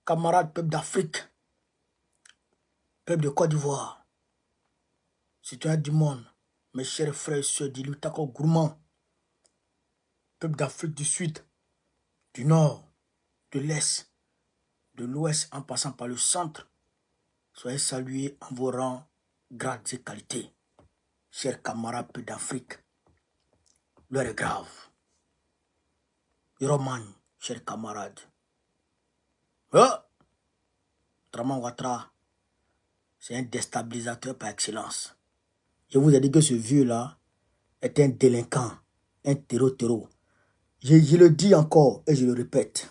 camarades peuple d'Afrique, peuple de Côte d'Ivoire, citoyens du monde, mes chers frères et sœurs d'Ilutako Gourmand, peuple d'Afrique du Sud, du Nord, de l'Est, de l'Ouest en passant par le centre, soyez salués en vos rangs, grades et qualités. Chers camarades peuple d'Afrique, l'heure est grave. Yoroman, chers camarades. Draman Ouattara, c'est un déstabilisateur par excellence. Je vous ai dit que ce vieux-là est un délinquant, un terreau. Je le dis encore et je le répète.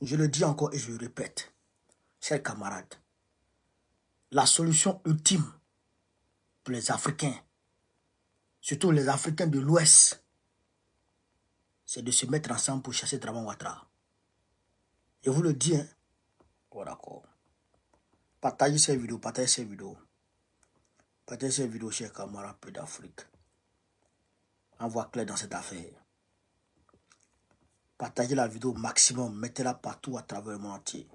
Je le dis encore et je le répète. Chers camarades, la solution ultime pour les Africains, surtout les Africains de l'Ouest, c'est de se mettre ensemble pour chasser Draman Ouattara. Je vous le dis, hein. Oh, d'accord. Partagez ces vidéos, partagez ces vidéos. Partagez ces vidéos, chers camarades peu d'Afrique. Envoie clair dans cette affaire. Partagez la vidéo au maximum, mettez-la partout à travers le monde entier.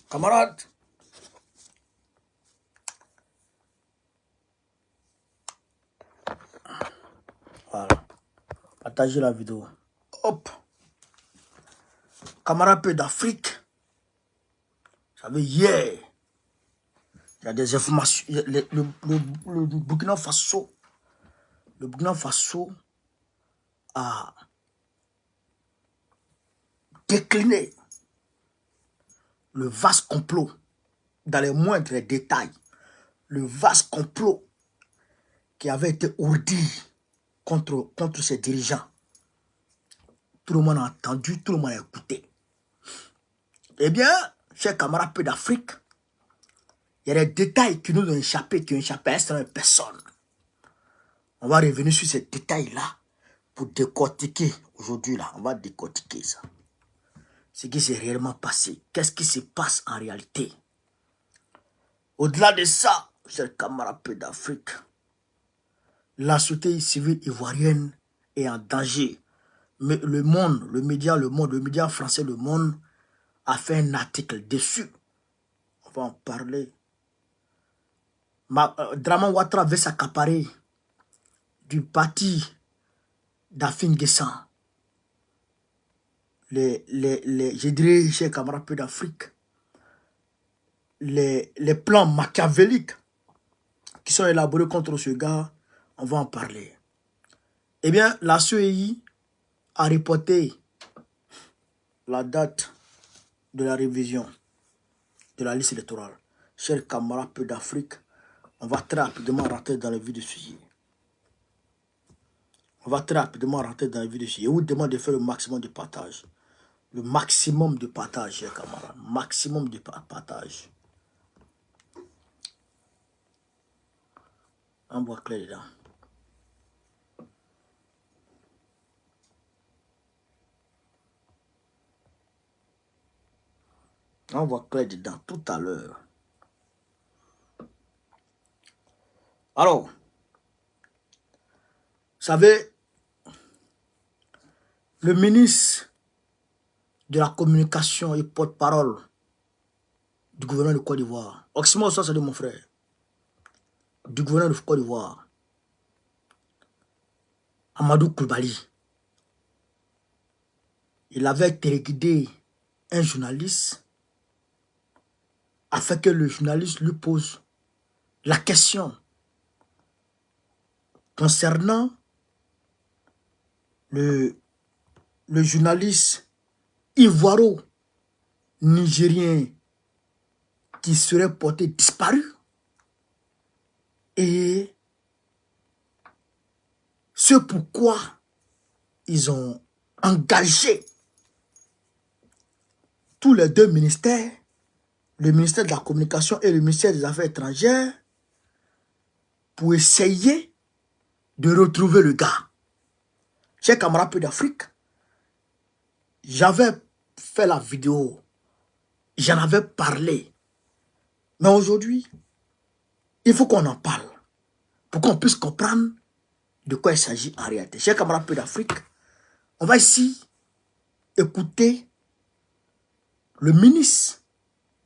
Camarades, voilà. Partagez la vidéo. Hop. Camarades peu d'Afrique. Vous savez, hier, il y a des informations. Le Burkina Faso. Le Burkina Faso a décliné le vaste complot dans les moindres détails. Le vaste complot qui avait été ourdi contre ses dirigeants. Tout le monde a entendu, tout le monde a écouté. Eh bien, chers camarades peu d'Afrique, il y a des détails qui nous ont échappé, qui ont échappé à certaines personnes. On va revenir sur ces détails-là pour décortiquer aujourd'hui. Là, on va décortiquer ça. Ce qui s'est réellement passé. Qu'est-ce qui se passe en réalité? Au-delà de ça, chers camarades peu d'Afrique, la société civile ivoirienne est en danger. Mais le monde, le média français Le Monde a fait un article dessus. On va en parler. Draman Ouattara veut s'accaparer du parti d'Afin Guessan. Je dirais, chers camarades peu d'Afrique, les plans machiavéliques qui sont élaborés contre ce gars, on va en parler. Eh bien, la CEI a reporté la date de la révision de la liste électorale. Chers camarades peu d'Afrique, on va très rapidement rentrer dans le vif du sujet. On va très rapidement rentrer dans le vif du sujet. Je vous demande de faire le maximum de partage. Le maximum de partage, chers camarades. Maximum de partage. On voit clair dedans. On voit clair dedans tout à l'heure. Alors, vous savez, le ministre de la communication et porte-parole du gouvernement de Côte d'Ivoire, Oximo, ça c'est de mon frère, du gouvernement de Côte d'Ivoire, Amadou Koulibaly, il avait téléguidé un journaliste afin que le journaliste lui pose la question concernant le journaliste ivoiro-nigérien qui serait porté disparu et ce pourquoi ils ont engagé tous les deux ministères, le ministère de la Communication et le ministère des Affaires étrangères, pour essayer de retrouver le gars. Chers camarades peu d'Afrique, j'avais fait la vidéo, j'en avais parlé, mais aujourd'hui, il faut qu'on en parle, pour qu'on puisse comprendre de quoi il s'agit en réalité. Chers camarades peu d'Afrique, On va ici écouter le ministre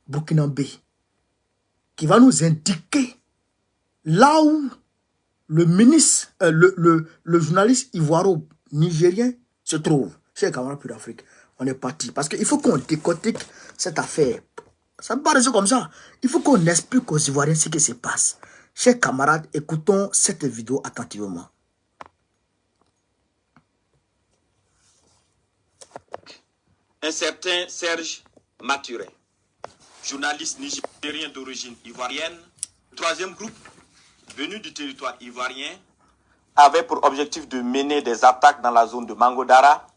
burkinabé qui va nous indiquer là où le ministre, le journaliste ivoiro-nigérien se trouve. Chez Camarade Plus d'Afrique, on est parti. Parce qu'il faut qu'on décortique cette affaire. Ça ne peut pas rester comme ça. Il faut qu'on explique aux Ivoiriens ce qui se passe. Chers camarades, écoutons cette vidéo attentivement. Un certain Serge Maturin, journaliste nigérien d'origine ivoirienne, le troisième groupe venu du territoire ivoirien, avait pour objectif de mener des attaques dans la zone de Mangodara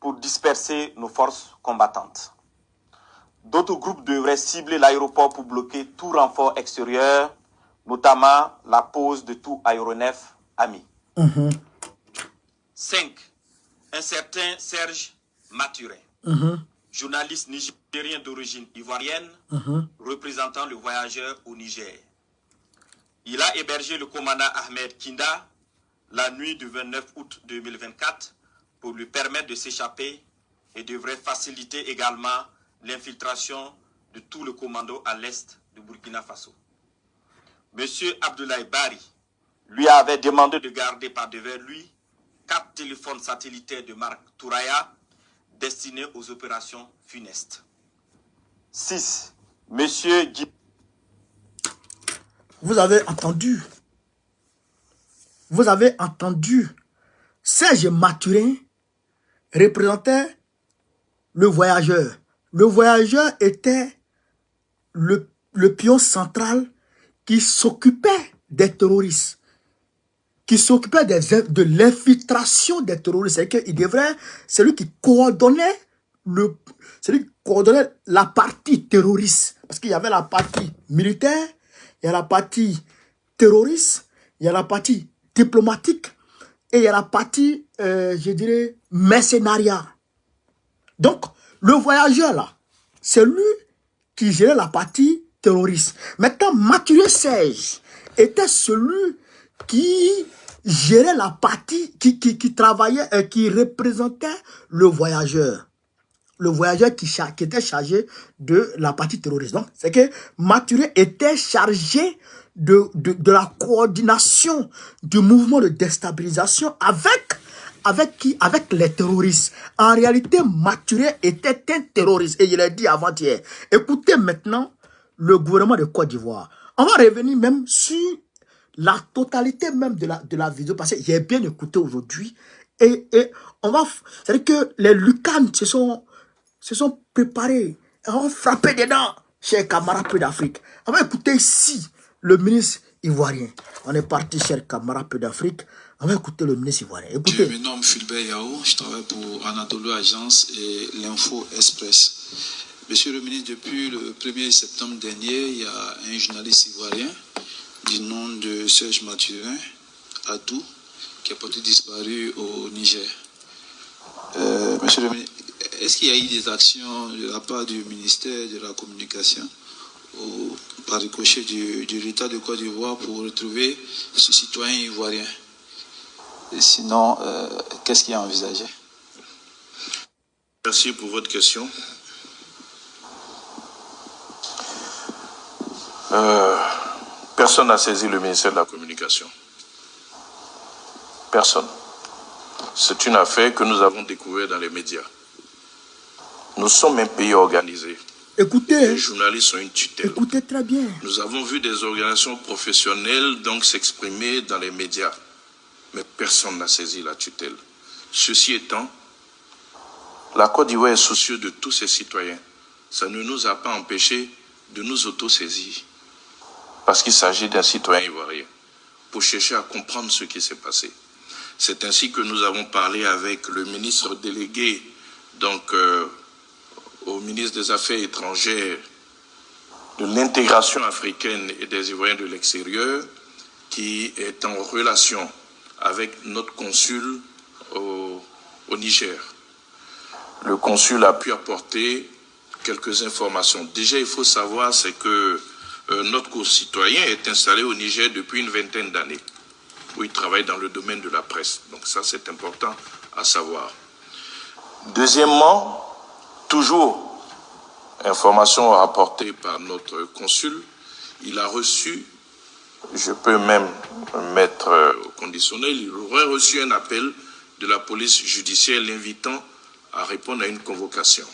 pour disperser nos forces combattantes. D'autres groupes devraient cibler l'aéroport pour bloquer tout renfort extérieur, notamment la pose de tout aéronef ami. 5. Un certain Serge Maturin, journaliste nigérien d'origine ivoirienne, représentant le voyageur au Niger. Il a hébergé le commandant Ahmed Kinda la nuit du 29 août 2024 pour lui permettre de s'échapper et devrait faciliter également l'infiltration de tout le commando à l'est de Burkina Faso. Monsieur Abdoulaye Bari lui avait demandé de garder par devers lui 4 téléphones satellitaires de marque Touraya destinés aux opérations funestes. 6. Monsieur Guy. Vous avez entendu. Vous avez entendu. Serge Maturin représentait le voyageur. Le voyageur était le pion central qui s'occupait des terroristes, qui s'occupait de l'infiltration des terroristes. C'est lui qui coordonnait la partie terroriste. Parce qu'il y avait la partie militaire, il y a la partie terroriste, il y a la partie diplomatique et il y a la partie, je dirais, mercenariat. Donc, le voyageur là, c'est lui qui gérait la partie terroriste. Maintenant, Maturin Serge était celui qui gérait la partie, qui travaillait et qui représentait le voyageur. Le voyageur qui était chargé de la partie terroriste. Donc, c'est que Maturin était chargé de la coordination du mouvement de déstabilisation avec qui? Avec les terroristes. En réalité, Maturin était un terroriste. Et je l'ai dit avant-hier. Écoutez maintenant le gouvernement de Côte d'Ivoire. On va revenir même sur la totalité même de la vidéo. Parce que j'ai bien écouté aujourd'hui. Et on va... C'est-à-dire que les Lucanes se sont préparés. On va frapper dedans, chers camarades Peu d'Afrique. On va écouter ici le ministre ivoirien. On est parti, chers camarades Peu d'Afrique. On va écouter le ministre ivoirien. Écoutez. Je me nomme Philbert Yao, je travaille pour Anadolu Agence et l'Info Express. Monsieur le ministre, depuis le 1er septembre dernier, il y a un journaliste ivoirien du nom de Serge Maturin, Adou, qui a porté disparu au Niger. Monsieur le ministre, est-ce qu'il y a eu des actions de la part du ministère de la Communication par ricochet du l'État de Côte d'Ivoire pour retrouver ce citoyen ivoirien? Et sinon, qu'est-ce qui est envisagé? Merci pour votre question. Personne n'a saisi le ministère de la Communication. Personne. C'est une affaire que nous avons découverte dans les médias. Nous sommes un pays organisé. Écoutez. Les journalistes ont une tutelle. Écoutez très bien. Nous avons vu des organisations professionnelles donc s'exprimer dans les médias. Mais personne n'a saisi la tutelle. Ceci étant, la Côte d'Ivoire est soucieuse de tous ses citoyens. Ça ne nous a pas empêchés de nous autosaisir. Parce qu'il s'agit d'un citoyen ivoirien. Pour chercher à comprendre ce qui s'est passé. C'est ainsi que nous avons parlé avec le ministre délégué, donc au ministre des Affaires étrangères, de l'intégration africaine et des Ivoiriens de l'extérieur, qui est en relation avec notre consul au Niger. Le consul a pu apporter quelques informations. Déjà, il faut savoir, c'est que notre concitoyen est installé au Niger depuis une vingtaine d'années, où il travaille dans le domaine de la presse. Donc ça, c'est important à savoir. Deuxièmement, toujours information rapportée par notre consul, il a reçu, je peux même mettre au conditionnel, il aurait reçu un appel de la police judiciaire l'invitant à répondre à une convocation.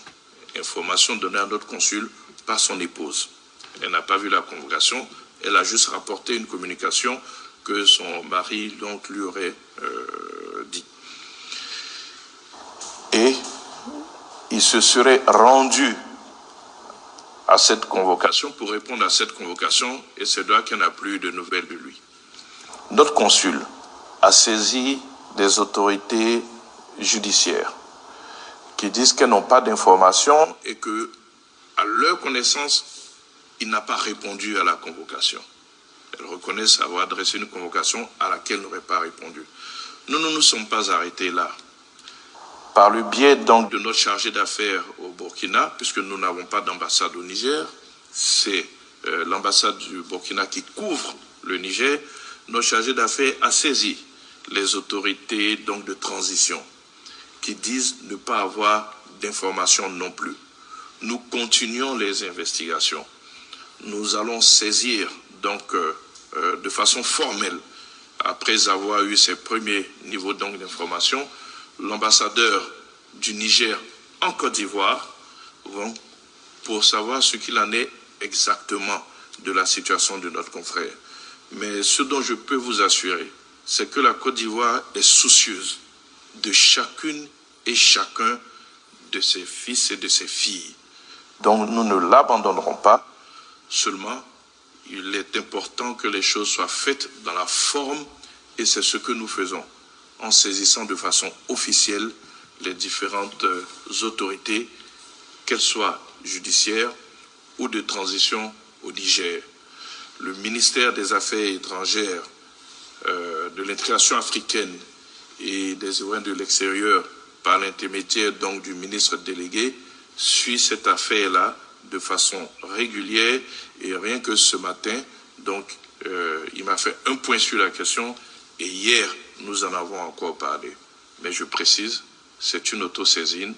Information donnée à notre consul par son épouse. Elle n'a pas vu la convocation, elle a juste rapporté une communication que son mari donc lui aurait dit. Et il se serait rendu à cette convocation pour répondre à cette convocation et c'est là qu'il n'y a plus de nouvelles de lui. Notre consul a saisi des autorités judiciaires qui disent qu'elles n'ont pas d'informations et que, à leur connaissance, il n'a pas répondu à la convocation. Elles reconnaissent avoir adressé une convocation à laquelle il n'aurait pas répondu. Nous ne nous sommes pas arrêtés là. Par le biais donc de notre chargé d'affaires au Burkina, puisque nous n'avons pas d'ambassade au Niger, c'est l'ambassade du Burkina qui couvre le Niger, notre chargé d'affaires a saisi les autorités donc de transition qui disent ne pas avoir d'informations non plus. Nous continuons les investigations. Nous allons saisir donc de façon formelle, après avoir eu ces premiers niveaux d'information, l'ambassadeur du Niger en Côte d'Ivoire pour savoir ce qu'il en est exactement de la situation de notre confrère. Mais ce dont je peux vous assurer, c'est que la Côte d'Ivoire est soucieuse de chacune et chacun de ses fils et de ses filles. Donc nous ne l'abandonnerons pas, seulement il est important que les choses soient faites dans la forme et c'est ce que nous faisons en saisissant de façon officielle les différentes autorités, qu'elles soient judiciaires ou de transition au Niger. Le ministère des Affaires étrangères, de l'intégration africaine et des Ivoiriens de l'extérieur, par l'intermédiaire donc du ministre délégué, suit cette affaire-là de façon régulière et rien que ce matin, donc il m'a fait un point sur la question et hier nous en avons encore parlé. Mais je précise, c'est une autosaisine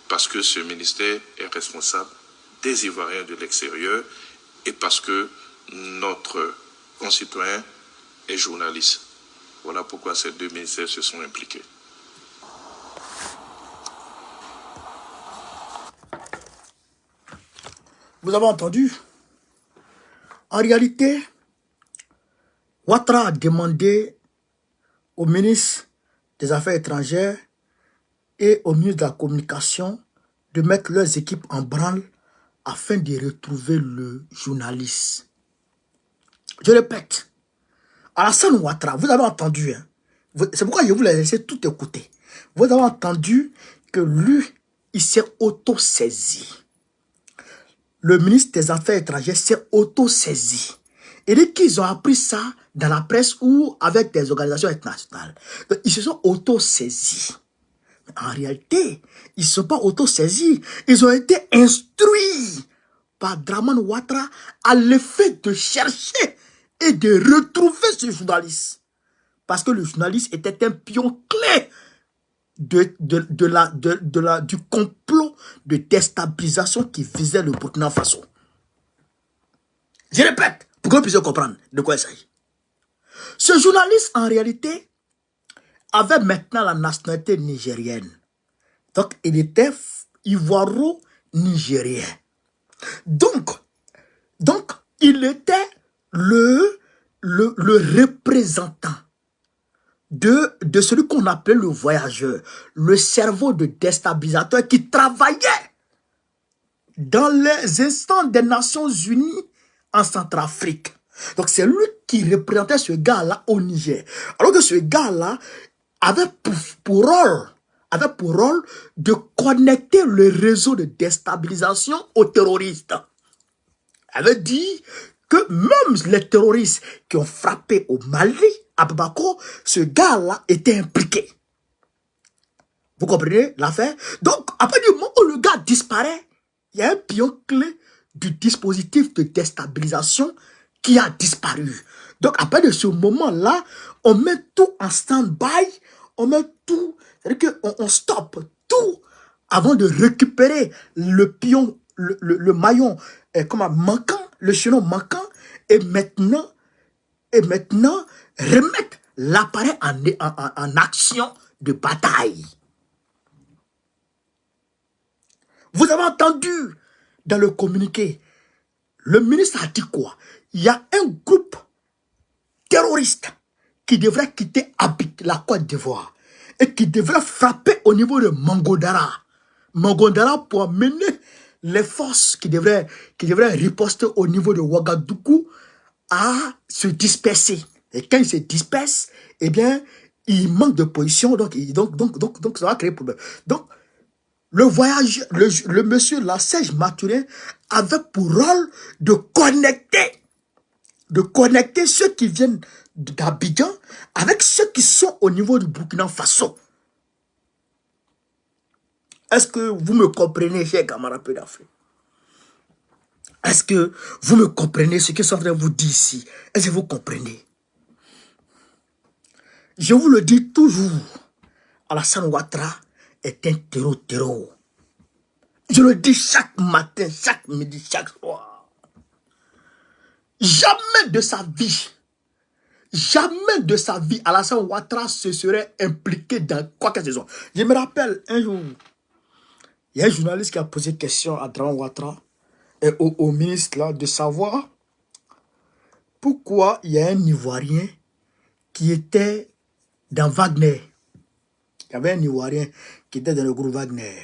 parce que ce ministère est responsable des Ivoiriens de l'extérieur et parce que notre concitoyen est journaliste. Voilà pourquoi ces deux ministères se sont impliqués. Vous avez entendu? En réalité, Ouattara a demandé au ministre des Affaires étrangères et au ministre de la Communication de mettre leurs équipes en branle afin de retrouver le journaliste. Je répète, Alassane Ouattara, vous avez entendu, hein? C'est pourquoi je vous l'ai laissé tout écouter. Vous avez entendu que lui, il s'est auto-saisi. Le ministre des Affaires étrangères s'est auto-saisi. Et dès qu'ils ont appris ça dans la presse ou avec des organisations internationales, ils se sont auto-saisis. Mais en réalité, ils ne sont pas auto-saisis. Ils ont été instruits par Dramane Ouattara à l'effet de chercher et de retrouver ce journaliste. Parce que le journaliste était un pion clé du complot de déstabilisation qui visait le Burkina Faso. Je répète, pour que vous puissiez comprendre de quoi il s'agit. Ce journaliste, en réalité, avait maintenant la nationalité nigérienne. Donc, il était ivoiro-nigérien. Donc, il était le représentant de celui qu'on appelait le voyageur, le cerveau de déstabilisateur qui travaillait dans les instances des Nations Unies en Centrafrique. Donc c'est lui qui représentait ce gars-là au Niger. Alors que ce gars-là avait pour rôle de connecter le réseau de déstabilisation aux terroristes. Il avait dit que même les terroristes qui ont frappé au Mali, à Bamako, ce gars-là était impliqué. Vous comprenez l'affaire? Donc, après du moment où le gars disparaît, il y a un pion clé du dispositif de déstabilisation qui a disparu. Donc, après de ce moment-là, on met tout en stand-by, on met tout, c'est-à-dire qu'on stoppe tout avant de récupérer le pion, le maillon manquant, le chaînon manquant, et maintenant remettre l'appareil en action de bataille. Vous avez entendu dans le communiqué, le ministre a dit quoi? Il y a un groupe terroriste qui devrait quitter la Côte d'Ivoire et qui devrait frapper au niveau de Mangodara. Mangodara pour amener les forces qui devraient riposter au niveau de Ouagadougou à se disperser. Et quand ils se dispersent, eh bien, il manque de position, donc ça va créer problème. Donc, le voyage, le monsieur Serge Maturin avait pour rôle de connecter ceux qui viennent d'Abidjan avec ceux qui sont au niveau du Burkina Faso. Est-ce que vous me comprenez, chers camarades peu d'Afrique? Est-ce que vous me comprenez ce que je suis en train de vous dire ici? Est-ce que vous comprenez? Je vous le dis toujours, Alassane Ouattara est un terreau. Je le dis chaque matin, chaque midi, chaque soir. Jamais de sa vie, Alassane Ouattara se serait impliqué dans quoi que ce soit. Je me rappelle un jour, il y a un journaliste qui a posé question à Draman Ouattara et au ministre là, de savoir pourquoi il y a un Ivoirien qui était dans Wagner. Il y avait un Ivoirien qui était dans le groupe Wagner.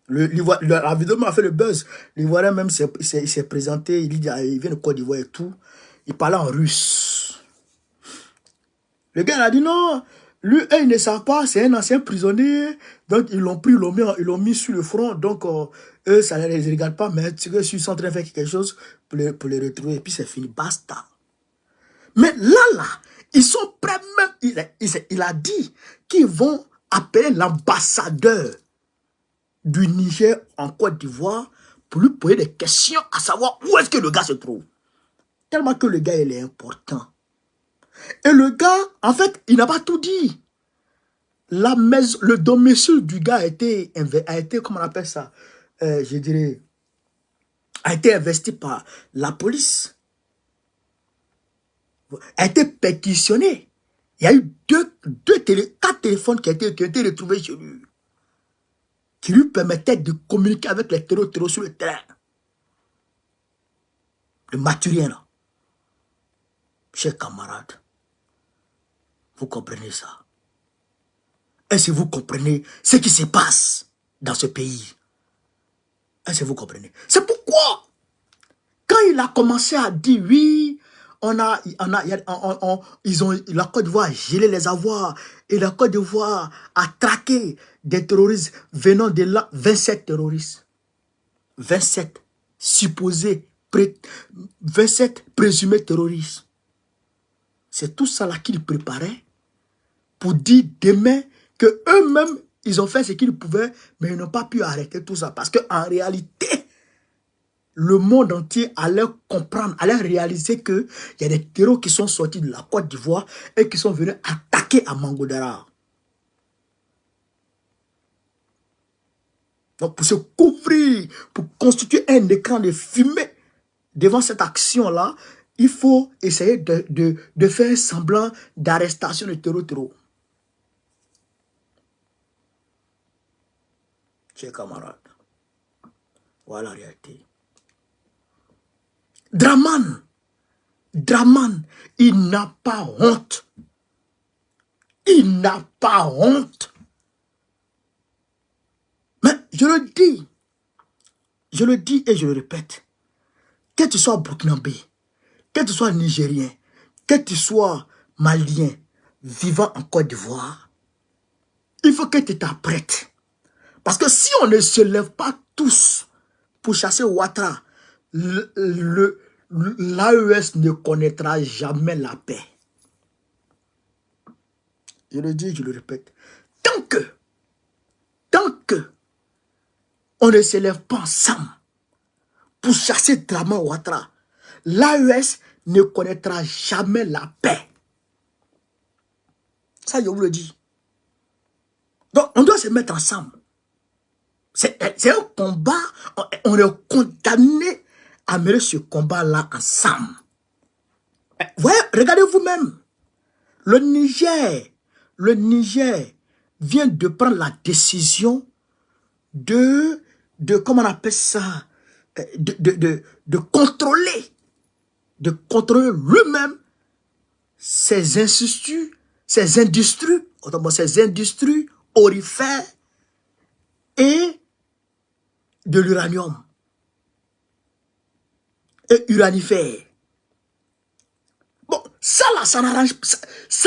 La vidéo m'a fait le buzz. L'Ivoirien même s'est présenté, il dit il vient de Côte d'Ivoire et tout. Il parlait en russe. Le gars il a dit non, lui, il ne savent pas, c'est un ancien prisonnier. Donc ils l'ont pris, ils l'ont mis sur le front. Donc eux, ça ne les regarde pas, mais je suis en train de faire quelque chose pour les retrouver. Et puis c'est fini, basta. Mais là, ils sont prêts même, il a dit qu'ils vont appeler l'ambassadeur du Niger en Côte d'Ivoire pour lui poser des questions à savoir où est-ce que le gars se trouve. Tellement que le gars, il est important. Et le gars, en fait, il n'a pas tout dit. La maison, le domicile du gars a été comment on appelle ça, je dirais, a été investi par la police. A été pétitionné. Il y a eu 4 téléphones qui ont été retrouvés chez lui, qui lui permettaient de communiquer avec les terreaux sur le terrain. Le Maturien, là. Chers camarades, vous comprenez ça? Est-ce que vous comprenez ce qui se passe dans ce pays? Est-ce que vous comprenez? C'est pourquoi, quand il a commencé à dire, oui, la Côte d'Ivoire a gelé les avoirs et la Côte d'Ivoire a traqué des terroristes venant de là, 27 terroristes. 27 supposés, 27 présumés terroristes. C'est tout ça là qu'ils préparaient pour dire demain que eux-mêmes, ils ont fait ce qu'ils pouvaient, mais ils n'ont pas pu arrêter tout ça. Parce qu'en réalité, le monde entier allait comprendre, allait réaliser qu'il y a des terreaux qui sont sortis de la Côte d'Ivoire et qui sont venus attaquer à Mangodara. Donc pour se couvrir, pour constituer un écran de fumée devant cette action-là, il faut essayer de faire semblant d'arrestation de terreau. Chers camarades, voilà la réalité. Draman, il n'a pas honte. Il n'a pas honte. Mais je le dis et je le répète, que tu sois burkinabé, que tu sois nigérien, que tu sois malien, vivant en Côte d'Ivoire, il faut que tu t'apprêtes. Parce que si on ne se lève pas tous pour chasser Ouattara, l'AES ne connaîtra jamais la paix. Je le dis, je le répète. Tant que on ne se lève pas ensemble pour chasser Draman Ouattara, l'AES ne connaîtra jamais la paix. Ça, je vous le dis. Donc, on doit se mettre ensemble. C'est un combat, on est condamné à mener ce combat-là ensemble. Ouais, regardez vous-même. Le Niger vient de prendre la décision de comment on appelle ça, de contrôler lui-même ses industries aurifères et de l'uranium et uranifère. Bon, ça là, ça n'arrange pas.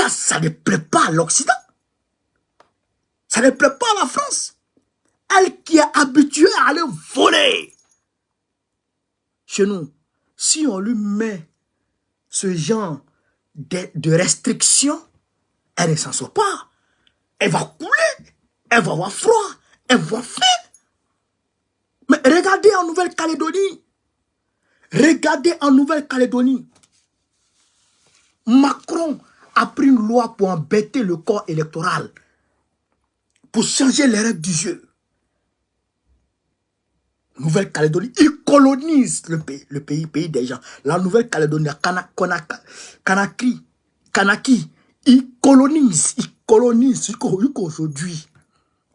Ça ne plaît pas à l'Occident. Ça ne plaît pas à la France. Elle qui est habituée à aller voler. Chez nous, si on lui met ce genre de restrictions, elle ne s'en sort pas. Elle va couler. Elle va avoir froid. Elle va avoir faim. Mais regardez en Nouvelle-Calédonie. Regardez en Nouvelle-Calédonie. Macron a pris une loi pour embêter le corps électoral, pour changer les règles du jeu. Nouvelle-Calédonie, il colonise le pays des gens. La Nouvelle-Calédonie, Kanaki, il colonise jusqu'aujourd'hui.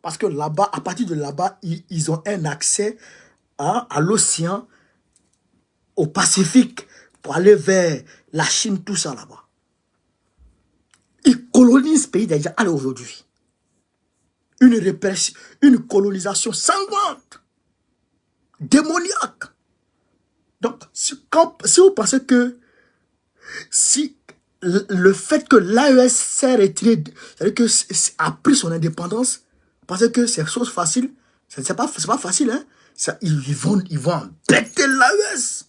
Parce que là-bas, à partir de là-bas, ils ont un accès à l'océan, au Pacifique, pour aller vers la Chine, tout ça là-bas. Ils colonisent le pays des gens. Allez, aujourd'hui, une répression, une colonisation sanglante, démoniaque. Donc, si vous pensez que si le fait que l'AES s'est retiré, c'est-à-dire que a pris son indépendance, parce que c'est chose facile, c'est pas facile, hein? Ils vont embêter l'AES.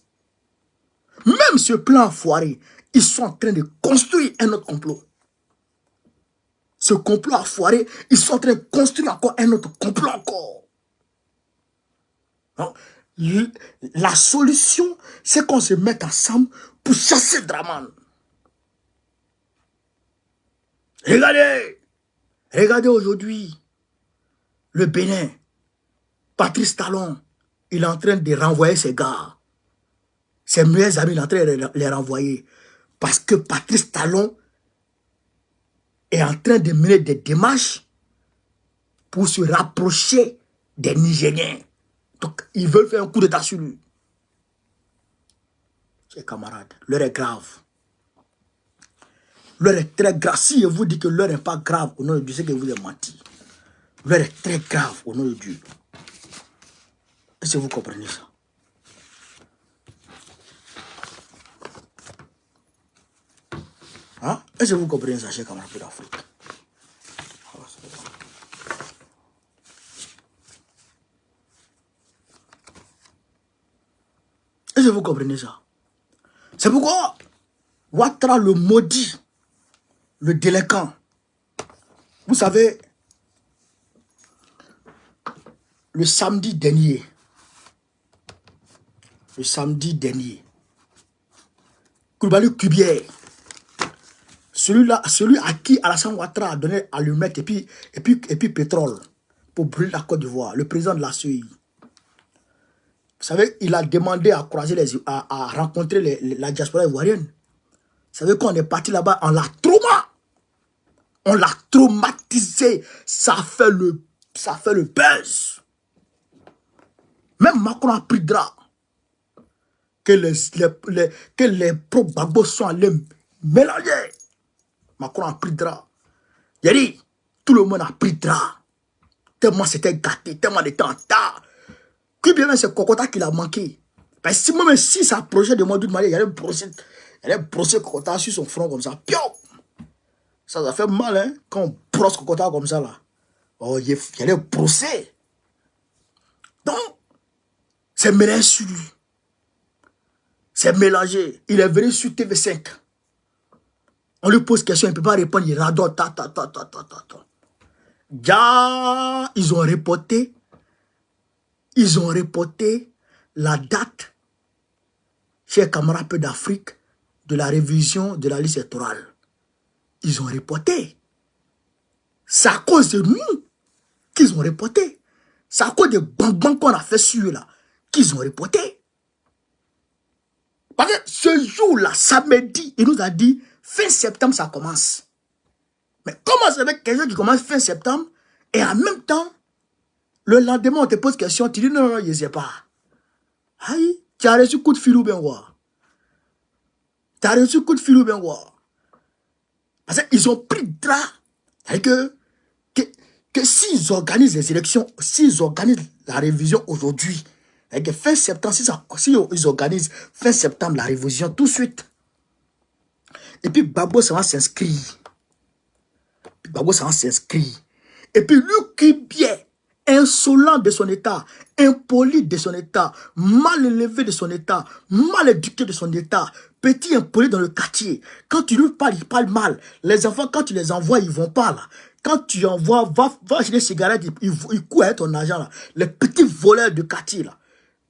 Même ce plan foiré, ils sont en train de construire un autre complot. Ce complot a foiré, ils sont en train de construire encore un autre complot encore. Donc, la solution, c'est qu'on se mette ensemble pour chasser Draman. Regardez aujourd'hui, le Bénin, Patrice Talon, il est en train de renvoyer ses gars. Ses meilleurs amis, il est en train de les renvoyer. Parce que Patrice Talon est en train de mener des démarches pour se rapprocher des Nigériens. Donc, ils veulent faire un coup d'état sur lui. Chers camarades, l'heure est grave. L'heure est très grave. Si je vous dis que l'heure n'est pas grave, au nom de Dieu, c'est que vous avez menti. L'heure est très grave, au nom de Dieu. Est-ce que vous comprenez ça? Hein? Est-ce que vous comprenez ça, chers camarades d'Afrique? Est-ce que vous comprenez ça? C'est pourquoi Ouattara, le maudit, le délinquant, vous savez, le samedi dernier, Koulibaly Kubier, celui à qui Alassane Ouattara a donné allumette et puis pétrole pour brûler la Côte d'Ivoire, le président de la CEI. Vous savez, il a demandé à rencontrer la diaspora ivoirienne. Vous savez, quand on est parti là-bas, on l'a traumatisé. Ça fait le buzz. Même Macron a pris drap. Que les pro-Gbagbo sont allés mélanger. Macron a pris drap. Il a dit, tout le monde a pris drap. Tellement c'était gâté, tellement était en retard. Que bien c'est Kokota qui l'a manqué. Parce que même si ça approchait de moi d'une manière, il allait brosser Kokota sur son front comme ça. Pio! Ça fait mal, hein, quand on brosse Kokota comme ça, là. Oh, il allait brosser. Donc, c'est mélangé sur lui. C'est mélangé. Il est venu sur TV5. On lui pose question, il ne peut pas répondre, il radote. Ja, ils ont reporté la date, chers camarades d'Afrique, de la révision de la liste électorale. Ils ont reporté. C'est à cause de nous qu'ils ont reporté. C'est à cause des bonbons qu'on a fait sur eux là, qu'ils ont reporté. Parce que ce jour-là, samedi, il nous a dit, fin septembre, ça commence. Mais comment c'est avec quelqu'un qui commence fin septembre, et en même temps, le lendemain, on te pose question, tu dis non, non, je ne sais pas. Aïe, tu as reçu coup de fil ou bien quoi? Tu as reçu coup de fil ou bien quoi? Parce qu'ils ont pris de drap. C'est-à-dire que s'ils organisent les élections, s'ils organisent la révision aujourd'hui, que fin septembre, si ils organisent fin septembre la révision tout de suite, et puis Babo, ça va s'inscrire. Babo, ça va s'inscrire. Et puis lui qui bien, insolent de son état, impoli de son état, mal élevé de son état, mal éduqué de son état, petit impoli dans le quartier. Quand tu lui parles, il parle mal. Les enfants, quand tu les envoies, ils vont pas là. Quand tu envoies, va acheter des cigarettes, il court avec ton argent là. Les petits voleurs de quartier là.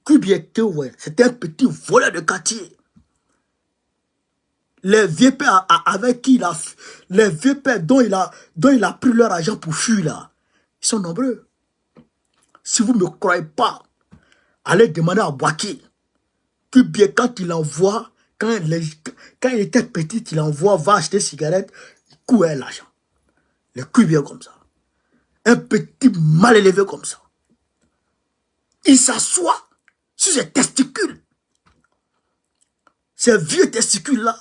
Ouais, c'était un petit voleur de quartier. Les vieux pères avec qui il a, les vieux pères dont il a pris leur argent pour fuir là, ils sont nombreux. Si vous ne me croyez pas, allez demander à Boaké que bien quand il envoie, quand il était petit, il envoie, va acheter des cigarettes, il courait l'argent. Les couilles bien comme ça. Un petit mal élevé comme ça. Il s'assoit sur ses testicules. Ces vieux testicules-là,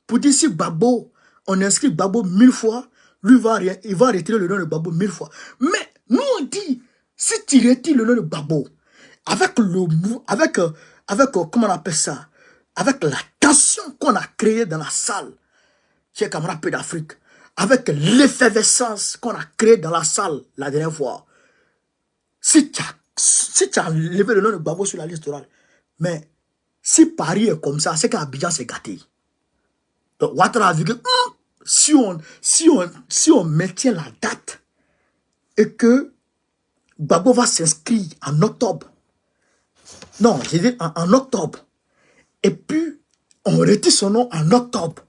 pour dire si Babo, on inscrit Babo 1000 fois, lui il va retirer le nom de Babo 1000 fois. Mais nous on dit, si tu retires le nom de Babo, avec comment on appelle ça, avec la tension qu'on a créée dans la salle, chez camarades Peu d'Afrique, avec l'effervescence qu'on a créée dans la salle la dernière fois, si tu as levé le nom de Babo sur la liste orale, mais si Paris est comme ça, c'est qu'Abidjan s'est gâté. Donc, Ouattara a vu que si on maintient la date et que Babo va s'inscrire en octobre, non, j'ai dit en octobre, et puis on retire son nom en octobre,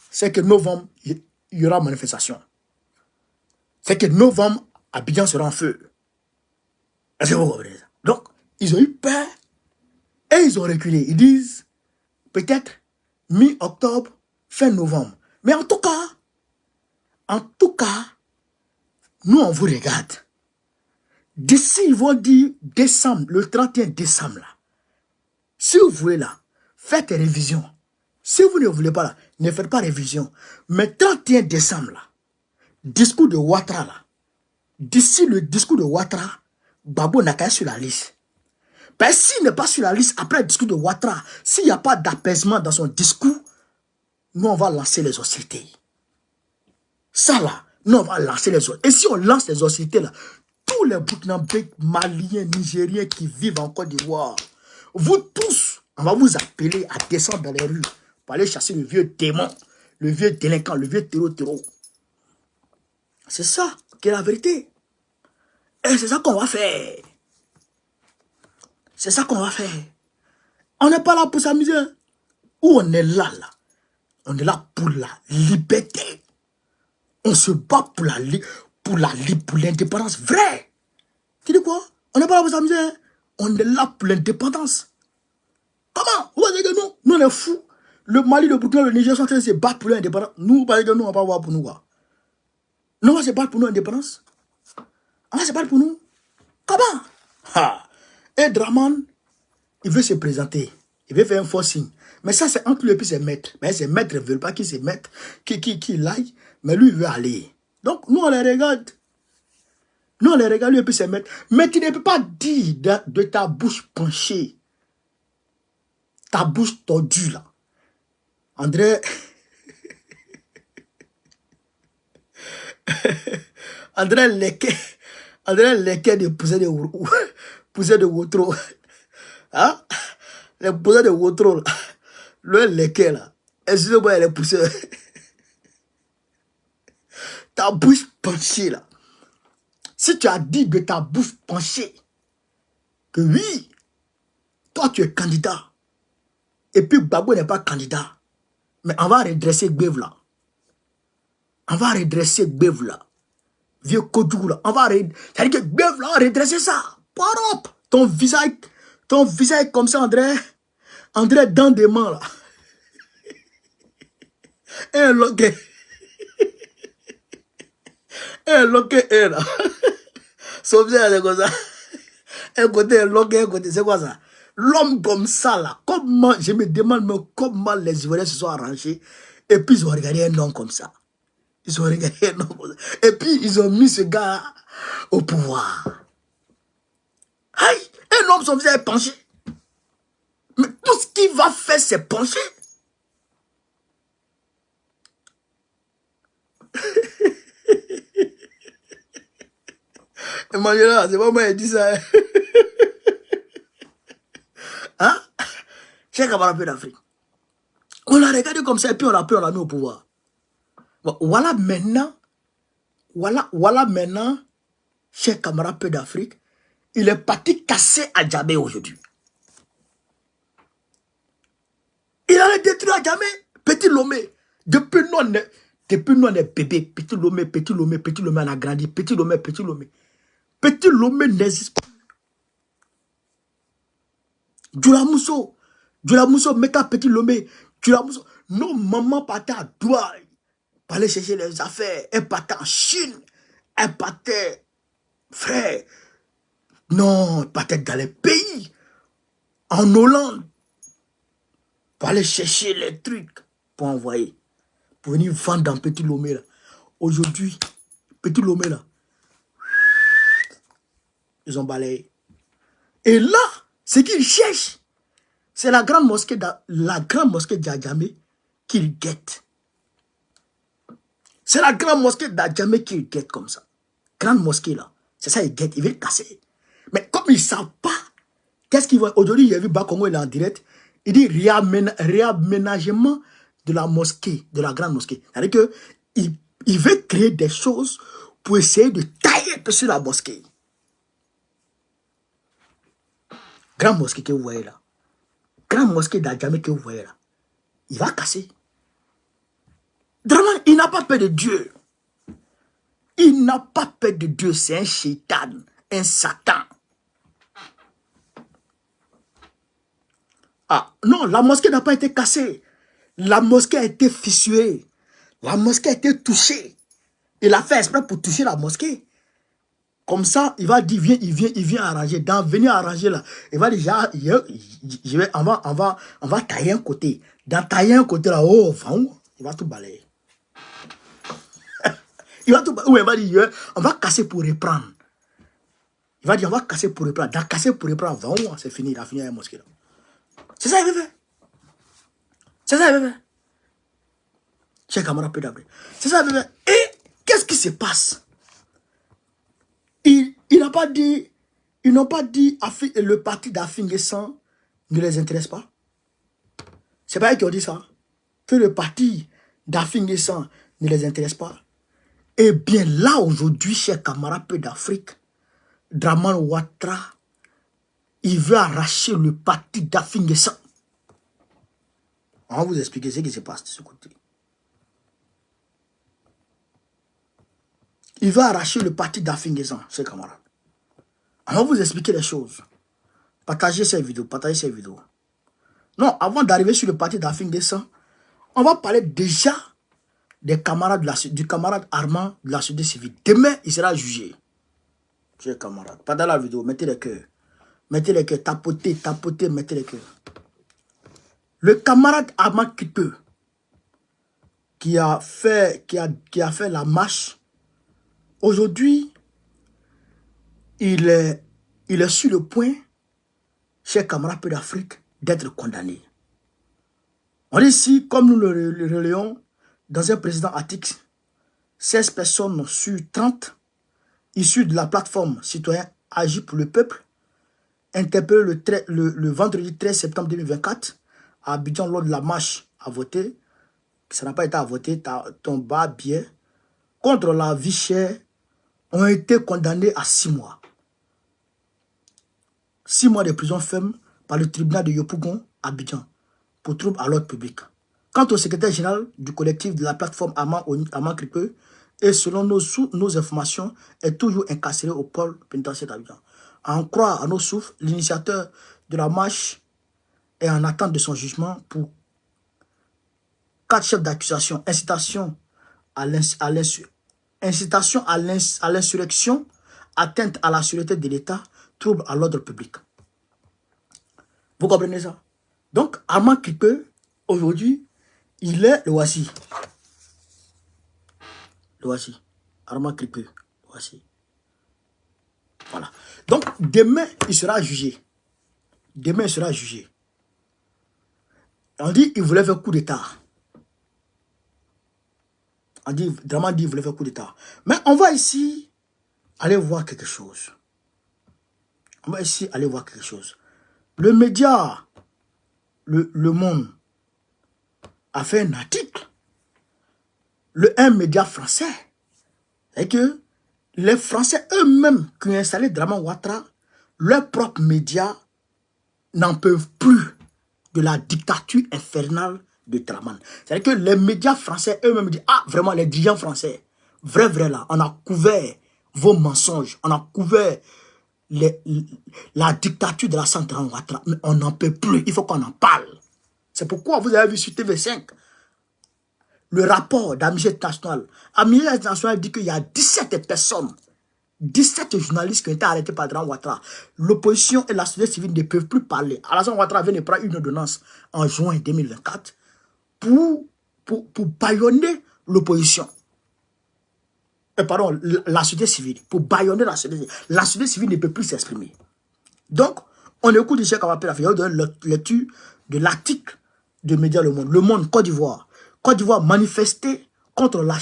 c'est que novembre, il y aura manifestation. C'est que novembre, Abidjan sera en feu. Est-ce que vous comprenez ça? Donc, ils ont eu peur et ils ont reculé. Ils disent, peut-être, mi-octobre, fin novembre. Mais en tout cas, nous, on vous regarde. D'ici, ils vont dire décembre, le 31 décembre, là. Si vous voulez, là, faites révision. Si vous ne voulez pas, là, ne faites pas révision. Mais 31 décembre, là, discours de Ouattara, là. D'ici le discours de Ouattara, Babo n'a qu'à être sur la liste. Ben, s'il n'est pas sur la liste, après le discours de Ouattara, s'il n'y a pas d'apaisement dans son discours, nous, on va lancer les hostilités. Ça, là, nous, on va lancer les hostilités. Et si on lance les hostilités, là, tous les Burkinabés, Maliens, Nigériens qui vivent en Côte d'Ivoire, vous tous, on va vous appeler à descendre dans les rues pour aller chasser le vieux démon, le vieux délinquant, le vieux terreau. C'est ça qui est la vérité. Et c'est ça qu'on va faire. C'est ça qu'on va faire. On n'est pas là pour s'amuser. Où on est là, là. On est là pour la liberté. On se bat pour l'indépendance vraie. Tu dis quoi? On n'est pas là pour s'amuser. Hein? On est là pour l'indépendance. Comment? Vous voyez que nous on est fous. Le Mali, le Burkina, le Niger sont en train de se battre pour l'indépendance. Nous, par exemple, nous, on va pas voir pour nous. Quoi. Nous, on va se battre pour nous l'indépendance. On va se battre pour nous. Comment? Ha. Et Draman, il veut se présenter. Il veut faire un faux signe. Mais ça, c'est entre lui et puis ses maîtres. Mais ses maîtres ne veulent pas qu'il se mette, qu'il aille. Mais lui, il veut aller. Donc, nous, on les regarde. Nous, on les regarde, lui et puis ses maîtres. Mais tu ne peux pas dire de ta bouche penchée, ta bouche tordue, là. André... André Leke de pousser de Wotro. Hein? Les poussées de Wotro, là. Le Leke, là. Excusez-moi, les poussées. Ta bouche penchée, là. Si tu as dit de ta bouche penchée que oui, toi tu es candidat, et puis Babo n'est pas candidat, mais on va redresser Gbève là. On va redresser Gbève là. Vieux Kodjougou là. On va c'est-à-dire que bœuf là, on va redresser ça. Propre. Ton visage comme ça, André. André dans des mains là. Un loquet. Un loquet là. Son visage c'est comme ça. Un côté un loquet, un côté c'est quoi ça? L'homme comme ça là. Comment, je me demande mais comment les Ivoiriens se sont arrangés. Et puis ils ont regardé un homme comme ça. Ils ont regardé un homme comme ça. Et puis ils ont mis ce gars au pouvoir. Aïe, un homme son visage est penché. Mais tout ce qu'il va faire c'est pencher. Emmanuel, c'est pas moi qui dis ça. Hein? Cheikh Amara Paix d'Afrique. On l'a regardé comme ça et puis on l'a mis au pouvoir. Bon, voilà maintenant, Cheikh Amara Paix d'Afrique, il est parti casser Adjamé aujourd'hui. Il a détruit Adjamé, Petit Lomé. Depuis nous on est bébé, Petit Lomé, on a grandi, Petit Lomé. Petit Lomé n'existe pas. Djoula Mousso, metta Petit Lomé. Djoula Mousso. Non, maman partait à Douai pour aller chercher les affaires. Elle partait en Chine. Elle partait, frère. Non, elle partait dans les pays. En Hollande. Pour aller chercher les trucs. Pour envoyer. Pour venir vendre dans Petit Lomé là. Aujourd'hui, Petit Lomé là. Ils ont balayé. Et là, ce qu'ils cherchent, c'est la grande mosquée d'Adjamé qu'ils guettent. C'est la grande mosquée d'Adjamé qu'ils guettent comme ça. Grande mosquée là. C'est ça, ils guettent, ils veulent casser. Mais comme ils ne savent pas, qu'est-ce qu'ils vont... Aujourd'hui, j'ai vu Bakongo, il est en direct. Il dit réaménagement de la mosquée, de la grande mosquée. C'est-à-dire qu'il veut créer des choses pour essayer de tailler sur la mosquée. Grande mosquée que vous voyez là. Grande mosquée d'Adjamé que vous voyez là. Il va casser. Draman, il n'a pas peur de Dieu. Il n'a pas peur de Dieu. C'est un shaitan, un satan. Ah, non, la mosquée n'a pas été cassée. La mosquée a été fissurée. La mosquée a été touchée. Il a fait exprès pour toucher la mosquée. Comme ça, il va dire, il vient arranger. Dans venir arranger là, il va dire, on va tailler un côté. Dans tailler un côté là, oh, il va tout balayer. Il va tout balayer. Il va dire, on va casser pour reprendre. Il va dire, on va casser pour reprendre. Dans casser pour reprendre, c'est fini, il a fini la mosquée là. C'est ça qu'il veut faire. C'est ça qu'il veut faire. Cheikh Amara Paix d'Afrique. C'est ça qu'il veut faire. Et qu'est-ce qui se passe? Ils n'ont pas dit le parti d'Afingessant ne les intéresse pas. C'est pas eux qui ont dit ça. Que le parti d'Afingessant ne les intéresse pas. Eh bien là aujourd'hui, Cheikh Amara Paix d'Afrique, Draman Ouattara, il veut arracher le parti d'Afingessant. On va vous expliquer ce qui se passe de ce côté. Il va arracher le parti d'Afingessant, ses camarades. On va vous expliquer les choses. Partagez ces vidéos, Non, avant d'arriver sur le parti d'Afingessant, on va parler déjà des camarades du camarade Armand de la société civile. Demain, il sera jugé. Chers camarades, pendant la vidéo, mettez les cœurs. Mettez les cœurs, tapotez, mettez les cœurs. Le camarade Armand Kipeux, qui a fait la marche, aujourd'hui, il est sur le point, chers camarades d'Afrique, d'être condamné. On dit ici, comme nous le relayons, dans un président Atix, 16 personnes sur 30, issues de la plateforme citoyen Agir pour le peuple, interpellées le vendredi 13 septembre 2024, à Abidjan lors de la marche à voter, ça n'a pas été à voter, ton bas biais, contre la vie chère, ont été condamnés à 6 mois. 6 mois de prison ferme par le tribunal de Yopougon, Abidjan, pour trouble à l'ordre public. Quant au secrétaire général du collectif de la plateforme Amand Kripeux, et selon nos informations, est toujours incarcéré au pôle pénitentiaire d'Abidjan. À en croire à nos sources, l'initiateur de la marche est en attente de son jugement pour 4 chefs d'accusation: incitation à l'insurrection, atteinte à la sûreté de l'État, trouble à l'ordre public. Vous comprenez ça? Donc, Armand Kripke, aujourd'hui, il est le voici. Le voici. Armand Kripke, le voici. Voilà. Donc, demain, il sera jugé. Demain, il sera jugé. On dit qu'il voulait faire coup d'État. On dit, Draman dit qu'il voulait faire coup d'État. Mais on va ici aller voir quelque chose. On va ici aller voir quelque chose. Le média, le Monde, a fait un article. Un média français. Et que les Français eux-mêmes qui ont installé Draman Ouattara, leurs propres médias n'en peuvent plus de la dictature infernale de Draman. C'est-à-dire que les médias français eux-mêmes disent, ah vraiment les dirigeants français, vrai là, on a couvert vos mensonges, on a couvert la dictature de la Draman Ouattara, mais on n'en peut plus, il faut qu'on en parle. C'est pourquoi vous avez vu sur TV5 le rapport d'Amnesty International. Amnesty International dit qu'il y a 17 personnes, 17 journalistes qui ont été arrêtés par Draman Ouattara. L'opposition et la société civile ne peuvent plus parler. Alassane Ouattara vient de prendre une ordonnance en juin 2024 pour bâillonner l'opposition. Pardon, la société civile. Pour bâillonner la société civile. La société civile ne peut plus s'exprimer. Donc, on écoute de Cheikh Abapé Lafayette de lecture de l'article de Média Le Monde. Le Monde, Côte d'Ivoire. Côte d'Ivoire manifestait contre la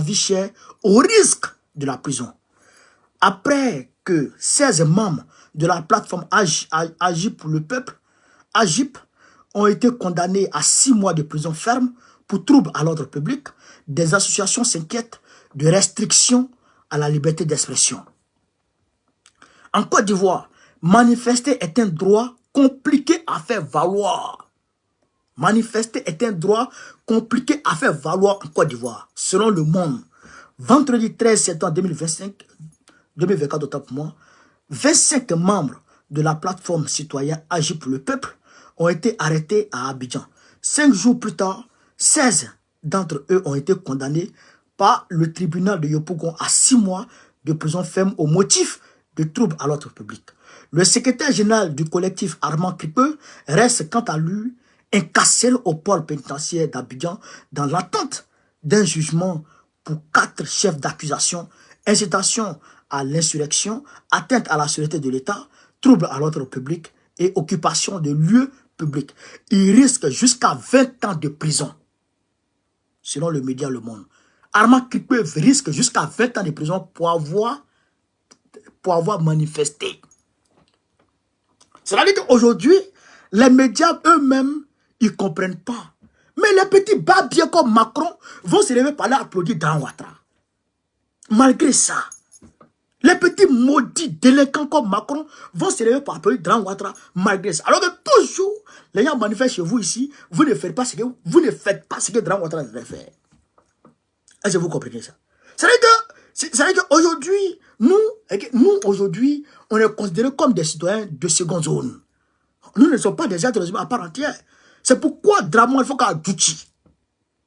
vie chère au risque de la prison. Après que 16 membres de la plateforme Agip pour le peuple, Agip, ont été condamnés à 6 mois de prison ferme pour trouble à l'ordre public, des associations s'inquiètent de restrictions à la liberté d'expression. En Côte d'Ivoire, manifester est un droit compliqué à faire valoir. Manifester est un droit compliqué à faire valoir en Côte d'Ivoire, selon Le Monde. Vendredi 13 septembre 2024, autant pour moi, 25 membres de la plateforme citoyenne Agir pour le peuple ont été arrêtés à Abidjan. 5 jours plus tard, 16 d'entre eux ont été condamnés par le tribunal de Yopougon à 6 mois de prison ferme au motif de troubles à l'ordre public. Le secrétaire général du collectif Armand Kripke reste quant à lui incarcéré au pôle pénitentiaire d'Abidjan dans l'attente d'un jugement pour 4 chefs d'accusation: incitation à l'insurrection, atteinte à la sûreté de l'État, trouble à l'ordre public et occupation de lieux publics. Il risque jusqu'à 20 ans de prison, selon le média Le Monde. Armand Kripke risque jusqu'à 20 ans de prison pour avoir manifesté. C'est-à-dire qu'aujourd'hui, les médias eux-mêmes, ils ne comprennent pas. Mais les petits babiers comme Macron vont se lever par là applaudir Draman Ouattara. Malgré ça, les petits maudits délinquants comme Macron vont se lever pour applaudir Draman Ouattara malgré ça. Alors que toujours, les gens manifestent chez vous ici, vous ne faites pas ce que Draman Ouattara devait faire. Est-ce que vous comprenez ça? C'est-à-dire qu'aujourd'hui, nous aujourd'hui, on est considérés comme des citoyens de seconde zone. Nous ne sommes pas des êtres humains à part entière. C'est pourquoi Draman, il faut qu'à Djouti.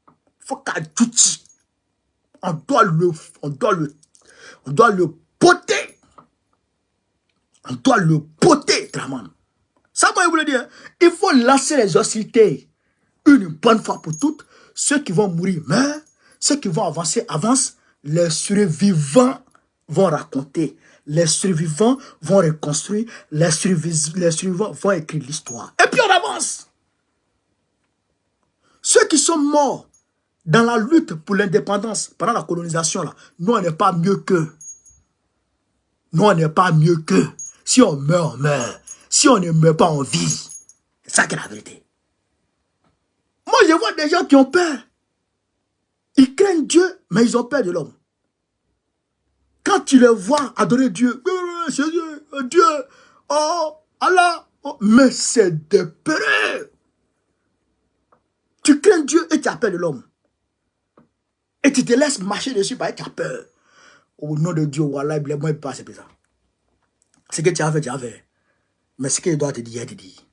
Il faut qu'à Djouti. On doit le poter. On doit le poter, Draman. Ça, moi, je voulais dire, il faut lancer les hostilités une bonne fois pour toutes. Ceux qui vont mourir meurent. Ceux qui vont avancer avancent. Les survivants vont raconter. Les survivants vont reconstruire. Les survivants vont écrire l'histoire. Et puis on avance. Ceux qui sont morts dans la lutte pour l'indépendance pendant la colonisation, là, nous, on n'est pas mieux qu'eux. Nous, on n'est pas mieux qu'eux. Si on meurt, on meurt. Si on ne meurt pas, on vit. C'est ça qui est la vérité. Moi, je vois des gens qui ont peur. Ils craignent Dieu, mais ils ont peur de l'homme. Quand tu les vois adorer Dieu, Dieu, oh, Allah, oh, mais c'est des peureux. Tu crains Dieu et tu as peur de l'homme. Et tu te laisses marcher dessus parce que tu as peur. Au nom de Dieu, voilà, il ne pas c'est ça. Ce que tu as fait, tu as fait. Mais ce qu'il doit te dire, il te dit.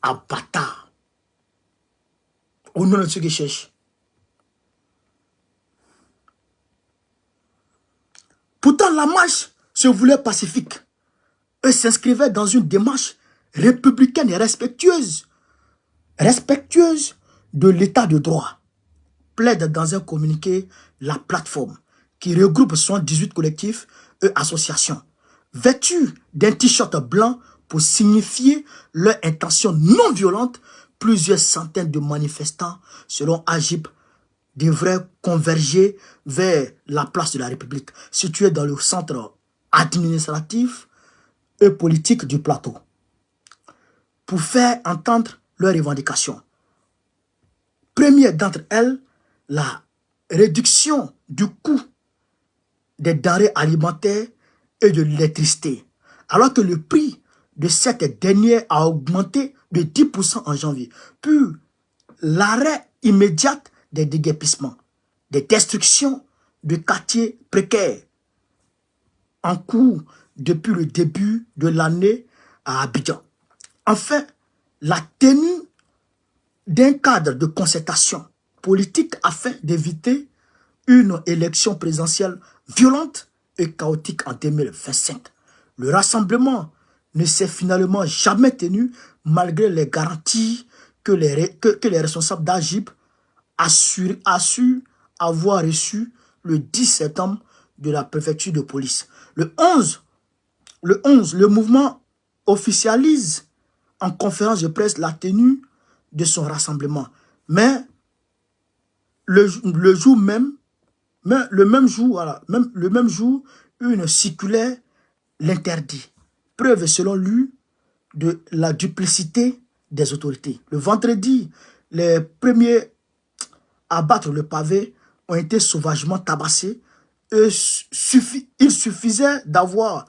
Ah, bâtard. Au nom de ceux qui cherchent. Pourtant, la marche se voulait pacifique. Eux s'inscrivaient dans une démarche républicaine et respectueuse. Respectueuse de l'état de droit. Plaide dans un communiqué la plateforme qui regroupe 78 collectifs et associations, vêtus d'un t-shirt blanc pour signifier leur intention non violente. Plusieurs centaines de manifestants, selon Agip, devraient converger vers la place de la République, située dans le centre administratif et politique du plateau, pour faire entendre leurs revendications. Première d'entre elles, la réduction du coût des denrées alimentaires et de l'électricité, alors que le prix de cette dernière a augmenté de 10% en janvier, puis l'arrêt immédiat des déguerpissements, des destructions de quartiers précaires en cours depuis le début de l'année à Abidjan. Enfin, la tenue d'un cadre de concertation politique afin d'éviter une élection présidentielle violente et chaotique en 2025. Le rassemblement ne s'est finalement jamais tenu malgré les garanties que les responsables d'Agip assurent avoir reçues le 10 septembre de la préfecture de police. Le 11, le mouvement officialise en conférence de presse la tenue de son rassemblement. Mais le même jour, une circulaire l'interdit. Preuve selon lui de la duplicité des autorités. Le vendredi, les premiers à battre le pavé ont été sauvagement tabassés. Il suffisait d'avoir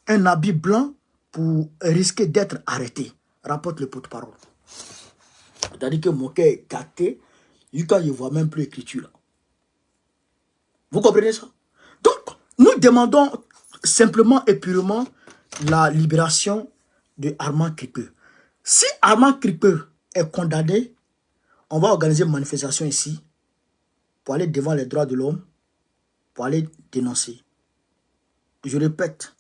un habit blanc pour risquer d'être arrêté, rapporte le porte-parole. C'est-à-dire que mon cœur est gâté, quand je ne vois même plus l'écriture. Vous comprenez ça? Donc, nous demandons simplement et purement la libération de Armand Kripke. Si Armand Kripke est condamné, on va organiser une manifestation ici pour aller devant les droits de l'homme, pour aller dénoncer. Je répète,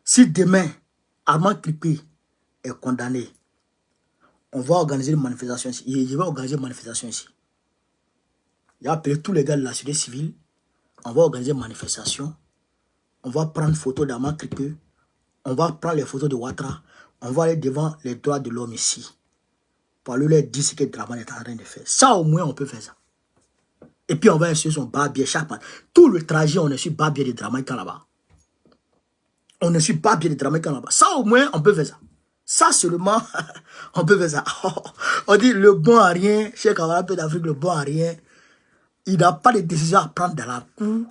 si demain Armand Kripke est condamné, on va organiser une manifestation ici. Je vais organiser une manifestation ici. J'ai appelé tous les gars de la société civile. On va organiser une manifestation. On va prendre photo d'Armand Kripke. On va prendre les photos de Ouattara. On va aller devant les droits de l'homme ici. Pour leur dire ce que Dramane est en train de faire. Ça, au moins, on peut faire ça. Et puis, on va insulter son barbier chaque fois. Tout le trajet, on est sur barbier de Dramane là-bas. On est sur barbier de Dramane là-bas. Ça, au moins, on peut faire ça. Ça seulement, on peut faire ça. On dit le bon à rien, chez camarade d'Afrique, le bon à rien. Il n'a pas de décision à prendre dans la cour.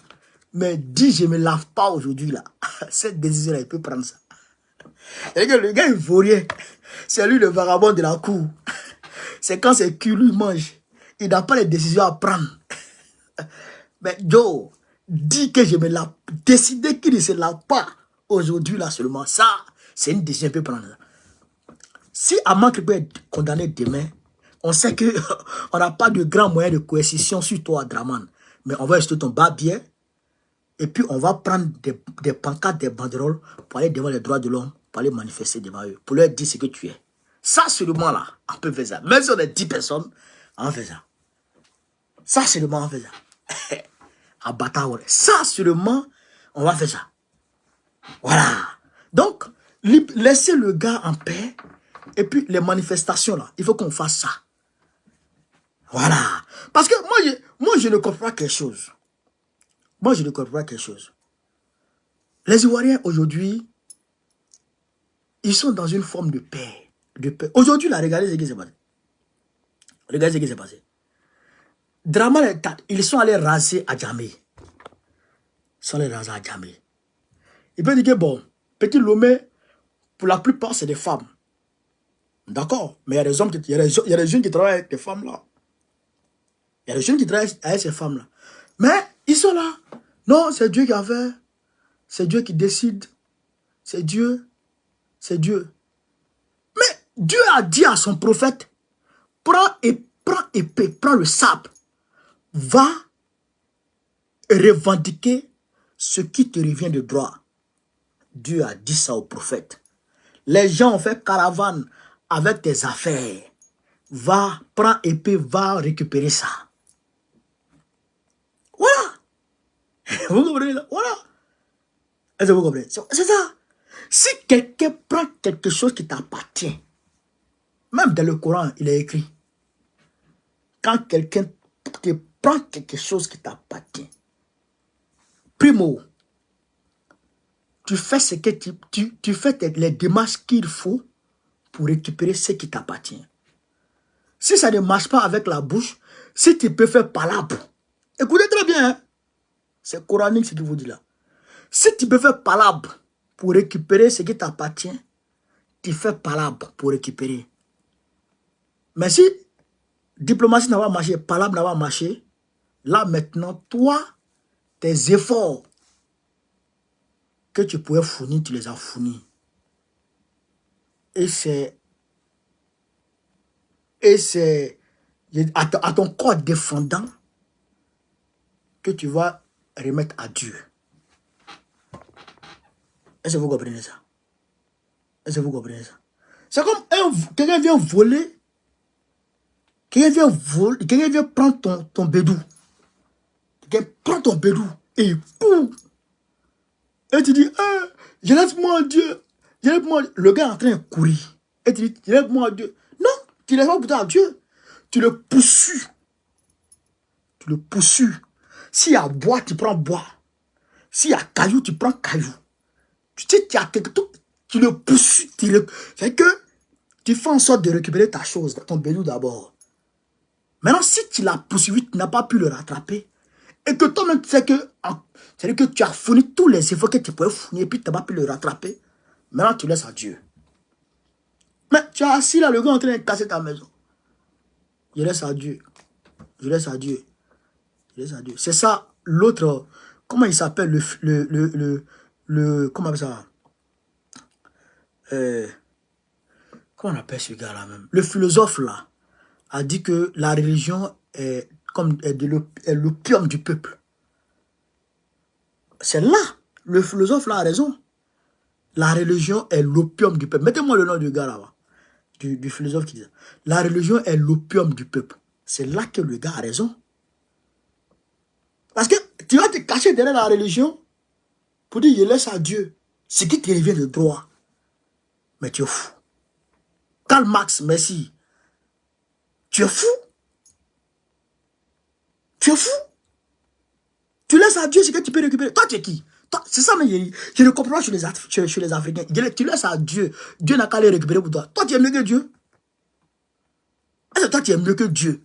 Mais dit, je ne me lave pas aujourd'hui là. Cette décision-là, il peut prendre ça. Et le gars, il ne vaut rien. C'est lui le vagabond de la cour. C'est quand c'est qui lui mange. Il n'a pas de décision à prendre. Mais Joe, dit que je me lave. Décider qu'il ne se lave pas aujourd'hui là seulement. Ça, c'est une décision qu'il peut prendre. Si Armand Kripke est condamné demain, on sait qu'on n'a pas de grands moyens de coercition sur toi, Dramane. Mais on va acheter ton barbier. Et puis on va prendre des pancartes, des banderoles pour aller devant les droits de l'homme, pour aller manifester devant eux, pour leur dire ce que tu es. Ça seulement là, on peut faire ça. Même si on est 10 personnes, on fait ça. Ça seulement on fait ça. À Bataouare. Ça seulement, on va faire ça. Voilà. Donc, laissez le gars en paix. Et puis les manifestations là, il faut qu'on fasse ça. Voilà. Parce que moi je ne comprends pas quelque chose. Moi je ne comprends pas quelque chose. Les Ivoiriens aujourd'hui, ils sont dans une forme de paix. Aujourd'hui là, regardez ce qui s'est passé. Regardez ce qui s'est passé. Dramane, ils sont allés raser à Djamé. Ils sont allés raser à Djamé. Il peut dire que bon, Petit Lomé, pour la plupart c'est des femmes. D'accord, mais il y a des hommes, il y a des jeunes qui travaillent avec des femmes là. Il y a des jeunes qui travaillent avec ces femmes-là. Mais ils sont là. Non, c'est Dieu qui a fait. C'est Dieu qui décide. C'est Dieu. C'est Dieu. Mais Dieu a dit à son prophète, prends épée, prends le sabre. Va revendiquer ce qui te revient de droit. Dieu a dit ça au prophète. Les gens ont fait caravane avec tes affaires. Va, prends épée, va récupérer ça. Voilà. Vous comprenez ça? Voilà. Est-ce que vous comprenez? C'est ça. Si quelqu'un prend quelque chose qui t'appartient, même dans le Coran, il est écrit, quand quelqu'un te prend quelque chose qui t'appartient, primo, tu fais ce que tu fais les démarches qu'il faut pour récupérer ce qui t'appartient. Si ça ne marche pas avec la bouche, si tu peux faire palabre, écoutez très bien, hein? C'est coranique ce que vous dites là. Si tu peux faire palabre pour récupérer ce qui t'appartient, tu fais palabre pour récupérer. Mais si diplomatie n'a pas marché, palabre n'a pas marché, là maintenant, toi, tes efforts que tu pouvais fournir, tu les as fournis. Et c'est à ton corps défendant que tu vas remettre à Dieu. Est-ce que vous comprenez ça? Est-ce que vous comprenez ça? C'est comme quelqu'un vient voler, quelqu'un vient prendre ton bédou. Quelqu'un prend ton bédou et il court. Et tu dis, je laisse-moi Dieu. Le gars est en train de courir. Et tu dis, je laisse-moi Dieu. Non, tu ne laisses pas plutôt à Dieu. Tu le poursuis. Tu le poursuis. S'il y a bois, tu prends bois. S'il y a caillou, tu prends caillou. Tu sais, tu le poursuis. C'est que tu fais en sorte de récupérer ta chose, ton bédou d'abord. Maintenant, si tu l'as poursuivi, tu n'as pas pu le rattraper. Et que toi-même, tu sais que, c'est-à-dire que tu as fourni tous les efforts que tu pouvais fournir et puis tu n'as pas pu le rattraper. Maintenant, tu laisses à Dieu. Mais tu es assis là, le gars est en train de casser ta maison. Je laisse à Dieu. Je laisse à Dieu. Je laisse à Dieu. C'est ça, l'autre, comment il s'appelle, comment on appelle ça? Comment on appelle ce gars-là même? Le philosophe là a dit que la religion est l'opium du peuple. C'est là, le philosophe là a raison. La religion est l'opium du peuple. Mettez-moi le nom du gars là-bas, du philosophe qui dit ça. La religion est l'opium du peuple. C'est là que le gars a raison. Parce que tu vas te cacher derrière la religion pour dire, je laisse à Dieu ce qui te revient de droit. Mais tu es fou. Karl Marx, merci. Tu es fou. Tu es fou. Tu laisses à Dieu ce que tu peux récupérer. Toi, tu es qui? C'est ça, mais je ne comprends pas chez les Africains. Tu laisses à Dieu. Dieu n'a qu'à les récupérer pour toi. Toi, tu es mieux que Dieu. Est-ce que toi, tu es mieux que Dieu?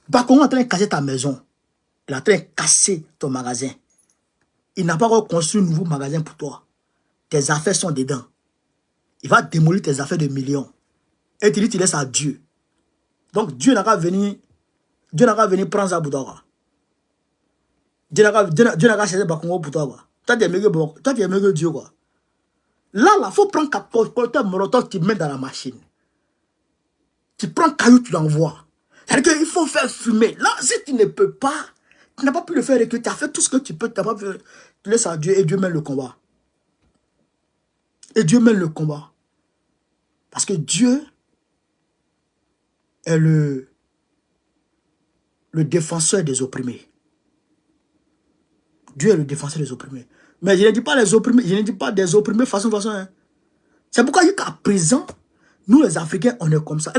Bakongo est en train de casser ta maison. Il est en train de casser ton magasin. Il n'a pas encore construit un nouveau magasin pour toi. Tes affaires sont dedans. Il va démolir tes affaires de millions. Et tu dis, tu laisses à Dieu. Donc, Dieu n'a qu'à venir prendre ça pour toi. Dieu n'a qu'à chercher Bakongo pour toi. Quoi. Toi, tu es mieux que Dieu. Quoi. Là, il faut prendre cocktail molotov, tu mets dans la machine. Tu prends caillou, tu l'envoies. C'est-à-dire qu'il faut faire fumer. Là, si tu ne peux pas, tu n'as pas pu le faire, tu as fait tout ce que tu peux, tu n'as pas pu, tu laisses à Dieu et Dieu mène le combat. Et Dieu mène le combat. Parce que Dieu est le défenseur des opprimés. Dieu est le défenseur des opprimés. Mais je ne dis pas les opprimés, je ne dis pas des opprimés façon. Hein. C'est pourquoi jusqu'à présent, nous les Africains, on est comme ça.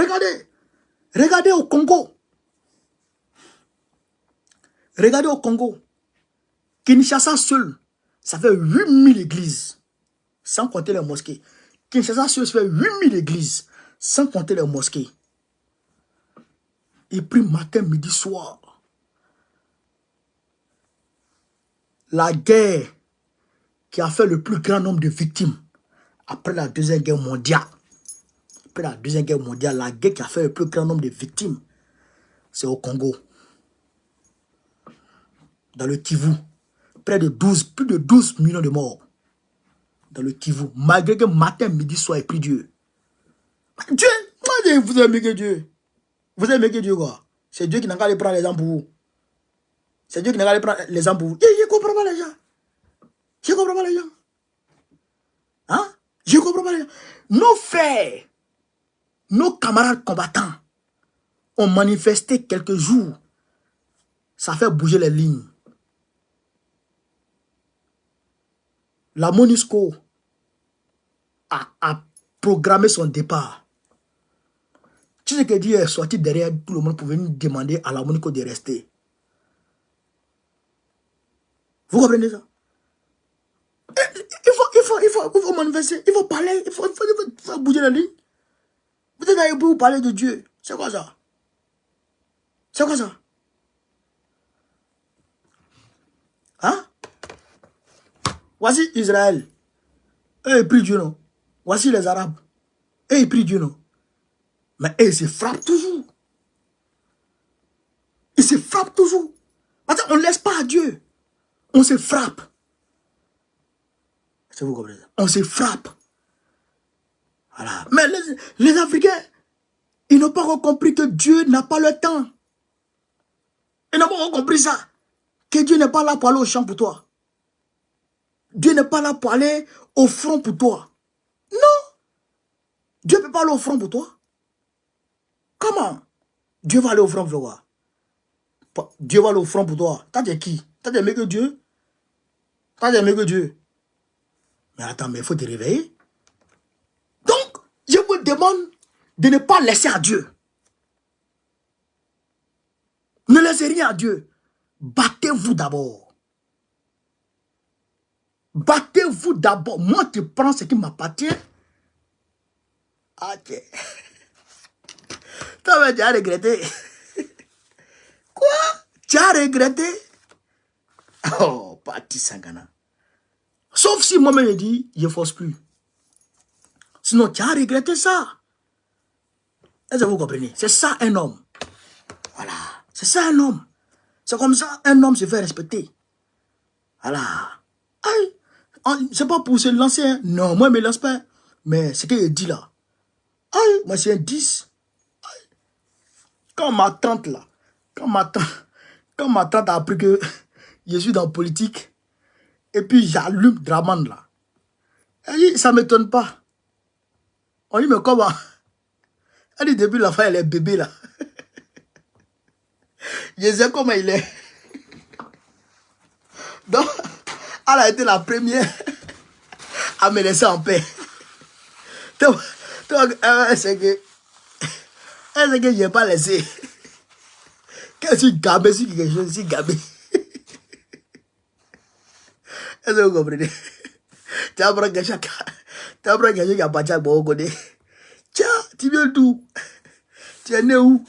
Regardez au Congo. Regardez au Congo. Kinshasa seul, ça fait 8000 églises. Sans compter les mosquées. Kinshasa seul, ça fait 8000 églises. Sans compter les mosquées. Il prie matin, midi, soir. La guerre qui a fait le plus grand nombre de victimes après la Deuxième Guerre mondiale. Après la Deuxième Guerre mondiale, la guerre qui a fait le plus grand nombre de victimes, c'est au Congo. dans le Kivu. Plus de 12 millions de morts dans le Kivu. Malgré que matin, midi, soir, il prie Dieu. Dieu, vous aimez que Dieu. Vous aimez que Dieu quoi? C'est Dieu qui n'a qu'à aller prendre les gens pour vous. C'est Dieu qui n'a qu'à aller prendre les gens pour vous. Je ne comprends pas les gens. Je ne comprends pas les gens. Hein? Je ne comprends pas les gens. Nos frères, nos camarades combattants ont manifesté quelques jours. Ça fait bouger les lignes. La MONUSCO a programmé son départ. Tu sais que Dieu est sorti derrière tout le monde pour venir demander à la MONUSCO de rester. Vous comprenez ça? Il faut manifester, il faut parler, il faut bouger la ligne. Vous êtes allé pour parler de Dieu. C'est quoi ça? C'est quoi ça? Hein? Voici Israël. Eux, ils prient Dieu, non? Voici les Arabes. Eux, ils prient Dieu, non? Mais eux, ils se frappent toujours. Ils se frappent toujours. Parce qu'on ne laisse pas à Dieu. On se frappe. Est-ce que vous comprenez ça? On se frappe. Voilà. Mais les Africains, ils n'ont pas encore compris que Dieu n'a pas le temps. Ils n'ont pas encore compris ça. Que Dieu n'est pas là pour aller au champ pour toi. Dieu n'est pas là pour aller au front pour toi. Non. Dieu ne peut pas aller au front pour toi. Comment? Dieu va aller au front pour toi. Dieu va aller au front pour toi. T'as dit qui? T'as dit mieux que Dieu? T'as dit mieux que Dieu? Mais attends, mais il faut te réveiller. Donc, je vous demande de ne pas laisser à Dieu. Ne laissez rien à Dieu. Battez-vous d'abord. Battez-vous d'abord. Moi, tu prends ce qui m'appartient. Ok. Toi, tu as regretté. Quoi? Tu as regretté? Oh, Pati Sangana. Sauf si moi-même je dis, je ne force plus. Sinon, tu as regretté ça. Est-ce que vous comprenez? C'est ça un homme. Voilà. C'est ça un homme. C'est comme ça un homme se fait respecter. Voilà. C'est pas pour se lancer. Hein. Non, moi, je ne me lance pas. Mais ce qu'il dit là. Aïe, moi, c'est un 10. Aïe. Quand ma tante là, quand ma tante a appris que je suis dans la politique, et puis j'allume Draman là. Elle dit, ça ne m'étonne pas. On dit, mais comment? Elle dit, depuis l'enfant, elle est bébé là. Je sais comment il est. Donc, elle a été la première à me laisser en paix. Donc, c'est que je n'ai pas laissé. Quand je suis gabé sur quelque chose, je suis gabé. Est-ce que vous comprenez? Tu apprends quelque chose qui a battu à Bogo. Tiens, tu viens d'où? Tu es né où?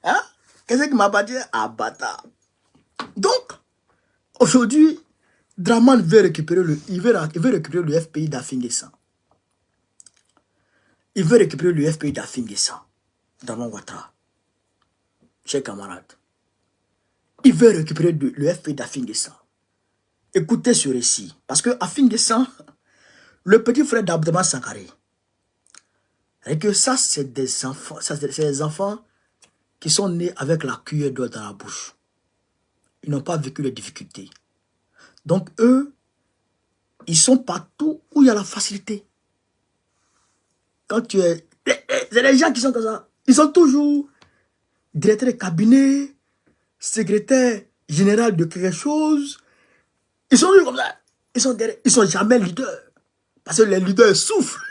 Hein? Qu'est-ce qui m'a battu? Ah, bâtard. Donc, aujourd'hui, Draman veut récupérer le FPI d'Afingessa. Il veut récupérer le FPI d'Afingessa. Draman Ouattara. Chers camarades. Il veut récupérer le FPI d'Afingessa. Écoutez ce récit. Parce que Afingessa, le petit frère d'Abdelman Sankaré, et que ça, c'est des enfants, c'est des enfants qui sont nés avec la cuillère d'or dans la bouche. Ils n'ont pas vécu les difficultés. Donc eux, ils sont partout où il y a la facilité. Quand tu es... C'est les gens qui sont comme ça. Ils sont toujours directeurs de cabinet, secrétaire général de quelque chose. Ils sont toujours comme ça. Ils sont jamais leaders. Parce que les leaders souffrent.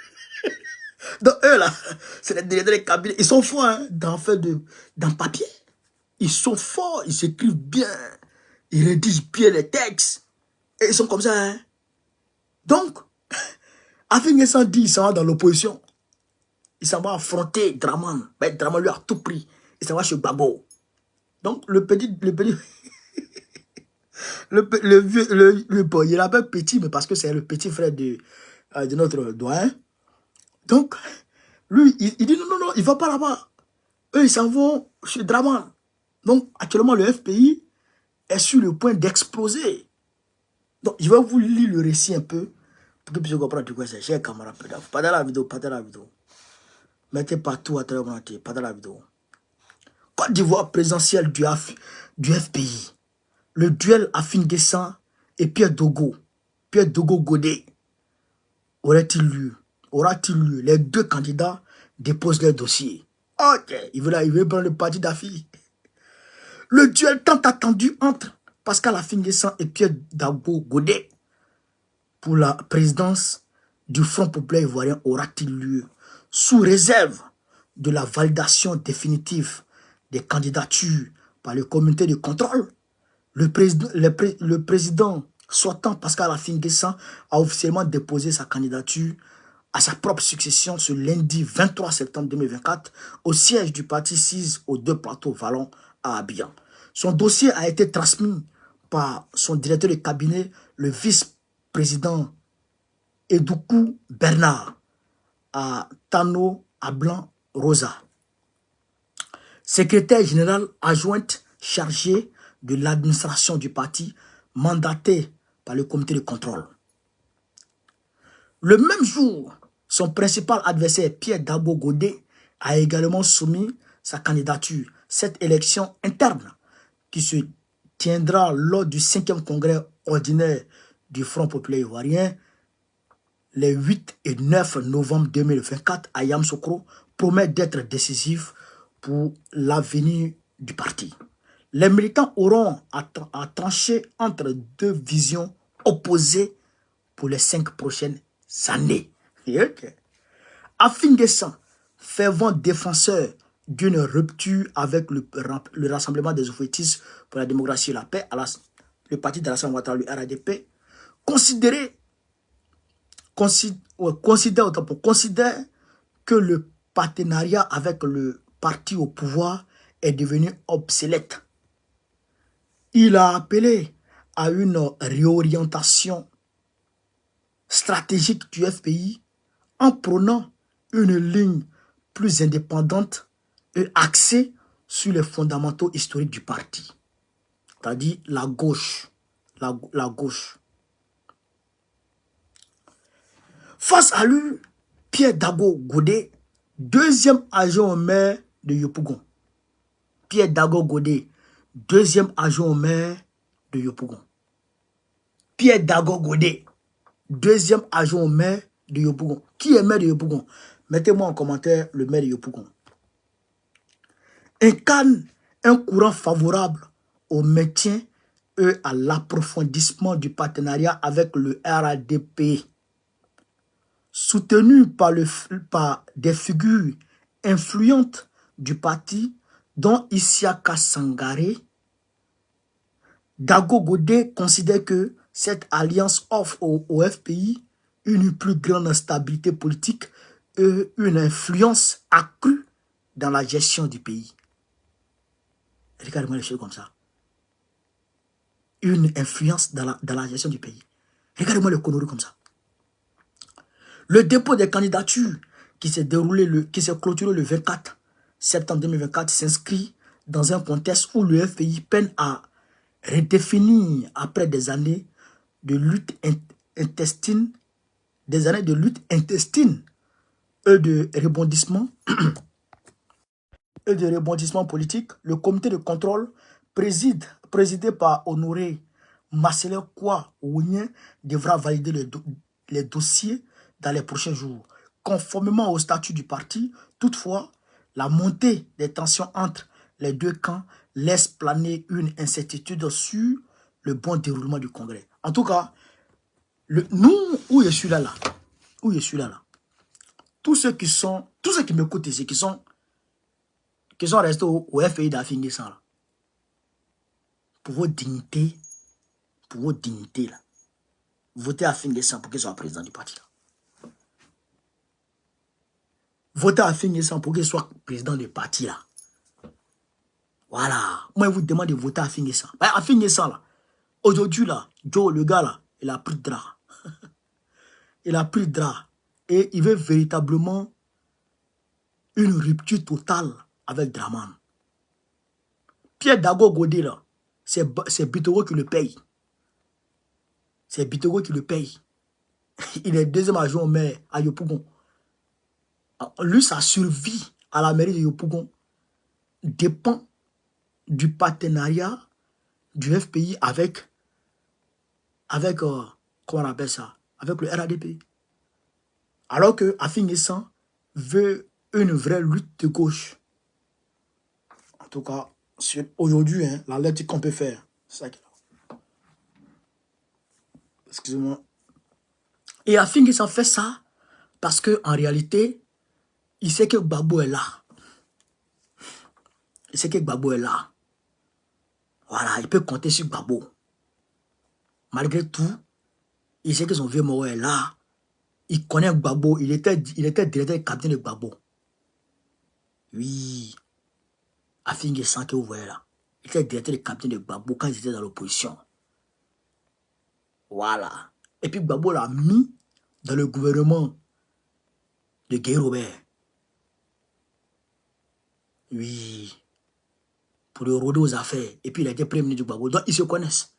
Donc eux là, c'est les directeurs de cabinet. Ils sont forts hein, dans papier. Ils sont forts, ils s'écrivent bien. Ils rédigent bien les textes. Et ils sont comme ça. Hein. Donc, Afingessa dit, il s'en va dans l'opposition. Il s'en va affronter Draman. Mais Draman lui a tout pris. Il s'en va chez Babo. Donc, le vieux, il l'appelle petit, mais parce que c'est le petit frère de notre doyen. Donc, lui, il dit non, il ne va pas là-bas. Eux, ils s'en vont chez Draman. Donc, actuellement, le FPI est sur le point d'exploser. Donc, je vais vous lire le récit un peu pour que vous puissiez comprendre de quoi c'est. Chers camarades, pas dans la vidéo, pas dans la vidéo. Mettez partout à travers mon télé, pas dans la vidéo. Côte d'Ivoire présidentielle du FPI. Le duel Afin Guessan et Pierre Dogo Godé aurait-il lieu? Aura-t-il lieu? Les deux candidats déposent leur dossier. Ok, il veut prendre le parti d'Afi. Le duel tant attendu entre Pascal Afin Guessan et Pierre Dogo Godé pour la présidence du Front populaire ivoirien aura-t-il lieu? Sous réserve de la validation définitive des candidatures par le comité de contrôle, le président sortant Pascal Afin Guessan a officiellement déposé sa candidature à sa propre succession ce lundi 23 septembre 2024 au siège du parti 6 aux 2 plateaux Vallon à Abidjan. Son dossier a été transmis par son directeur de cabinet, le vice-président Edoukou Bernard, à Tano Ablan Rosa, secrétaire général adjointe chargée de l'administration du parti, mandaté par le comité de contrôle. Le même jour, son principal adversaire, Pierre Dogo Godé, a également soumis sa candidature. Cette élection interne qui se tiendra lors du 5e congrès ordinaire du Front populaire ivoirien les 8 et 9 novembre 2024 à Yamoussoukro promet d'être décisif pour l'avenir du parti. Les militants auront à trancher entre deux visions opposées pour les 5 prochaines années. Afin Guessan, fervent défenseur d'une rupture avec le Rassemblement des Oufouettistes pour la démocratie et la paix, le parti de l'Alassane Ouattara, le RADP, considère que le partenariat avec le parti au pouvoir est devenu obsolète. Il a appelé à une réorientation stratégique du FPI en prônant une ligne plus indépendante et axée sur les fondamentaux historiques du parti, c'est-à-dire la gauche. La gauche. Face à lui, Pierre Dogo Godé, deuxième adjoint au maire de Yopougon. Pierre Dogo Godé, deuxième adjoint au maire de Yopougon. Pierre Dogo Godé, deuxième adjoint au maire de Yopougon. Qui est maire de Yopougon? Mettez-moi en commentaire le maire de Yopougon. Incarne un courant favorable au maintien et à l'approfondissement du partenariat avec le RADP. Soutenu par des figures influentes du parti, dont Isiaka Sangaré, Dogo Godé considère que cette alliance offre au FPI une plus grande stabilité politique et une influence accrue dans la gestion du pays. Regardez-moi les choses comme ça. Une influence dans la gestion du pays. Regardez-moi les conneries comme ça. Le dépôt des candidatures qui s'est clôturé le 24 septembre 2024 s'inscrit dans un contexte où le FPI peine à redéfinir après des années de lutte intestine, et de rebondissement politique. Le comité de contrôle présidé par Honoré Marcelin Kwa Ounien devra valider les dossiers dans les prochains jours. Conformément au statut du parti, toutefois, la montée des tensions entre les deux camps laisse planer une incertitude sur le bon déroulement du congrès. En tout cas, nous, où je suis là, tous ceux qui m'écoutent ici, qui sont restés au FPI d'Afin Guessan, pour vos dignités, là, votez Afin Guessan pour qu'il soit président du parti. Là. Votez Afin Guessan pour qu'il soit président du parti. Là. Voilà. Moi, je vous demande de voter Afin Guessan. Afin Guessan, là, aujourd'hui, là, Joe, le gars, là, il a pris le drap. Il a pris le drap. Et il veut véritablement une rupture totale avec Draman. Pierre Dogo Godé, là, c'est Bitoro qui le paye. C'est Bitoro qui le paye. Il est deuxième adjoint au maire à Yopougon. Lui, sa survie à la mairie de Yopougon dépend du partenariat du FPI avec comment on appelle ça, avec le RADP. Alors que Afin-Guessan veut une vraie lutte de gauche. En tout cas, aujourd'hui, hein, la lettre qu'on peut faire, c'est ça qu'il a. Excusez-moi. Et Afin-Guessan fait ça parce qu'en réalité, il sait que Gbagbo est là. Il sait que Gbagbo est là. Voilà, il peut compter sur Gbagbo. Malgré tout, il sait que son vieux mort est là. Il connaît Gbagbo. Il était directeur de cabinet de Gbagbo. Oui. Afin-Guessan que vous voyez là. Il était directeur de cabinet de Gbagbo quand il était dans l'opposition. Voilà. Et puis Gbagbo l'a mis dans le gouvernement de Guy Robert. Oui. Pour le rôder aux affaires. Et puis il a été premier ministre du Gbagbo. Donc ils se connaissent.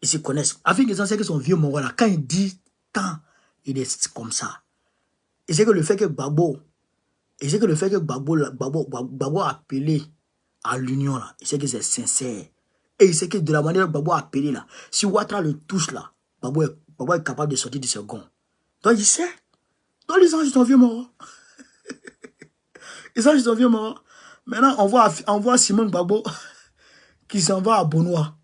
Ils se connaissent. Afin-Guessan sait que son vieux mort là, quand il dit tant, il est comme ça. Et c'est que le fait que Gbagbo, Gbagbo a appelé à l'union là, il sait que c'est sincère. Et il sait que de la manière que Gbagbo a appelé là, si Ouattara le touche là, Gbagbo est capable de sortir de ses gonds. Donc il sait. Donc les anges sont vieux morts. Les anges sont vieux morts. Maintenant, on voit Simon Gbagbo qui s'en va à Bonois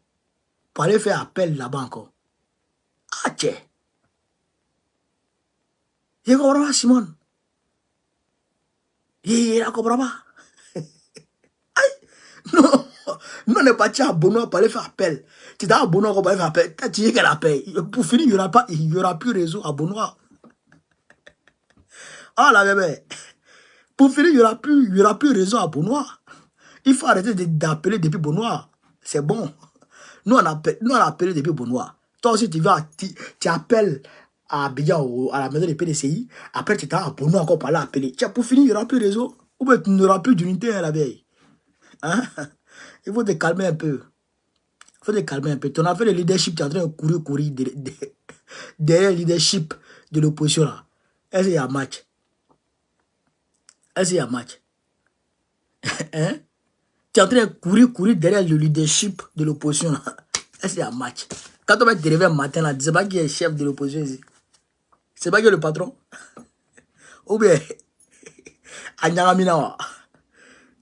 pour aller faire appel là-bas encore. Ah tiens. Je comprends pas, Simon. Il ne comprend pas. Non, on est parti à Bonois pour aller faire appel. Tu es à Bonois pour aller faire appel. Tu dis qu'elle a payé. Pour finir, il n'y aura plus réseau à Bonois. Ah la bébé. Pour finir, il n'y aura plus réseau à Bonois. Il faut arrêter d'appeler depuis Bonois. C'est bon. Nous, on a appelé depuis Bonois. Toi aussi, tu appelles à Abidjan, à la maison des PDCI. Après, tu t'as à Bonois encore par là appeler. Tiens, pour finir, il n'y aura plus réseau. Ou bien tu n'auras plus d'unité à la veille. Hein? Il faut te calmer un peu. Il faut te calmer un peu. Ton affaire de leadership, tu es en train de courir derrière le leadership de l'opposition là. Est-ce qu'il y a match? Est-ce qu'il y a match? Hein? Tu es en train de courir derrière le leadership de l'opposition là. Est-ce qu'il y a match? Quand on va te réveiller un matin là, c'est pas qui est le chef de l'opposition ici. C'est pas qui est le patron. Ou bien, à Nyagamina,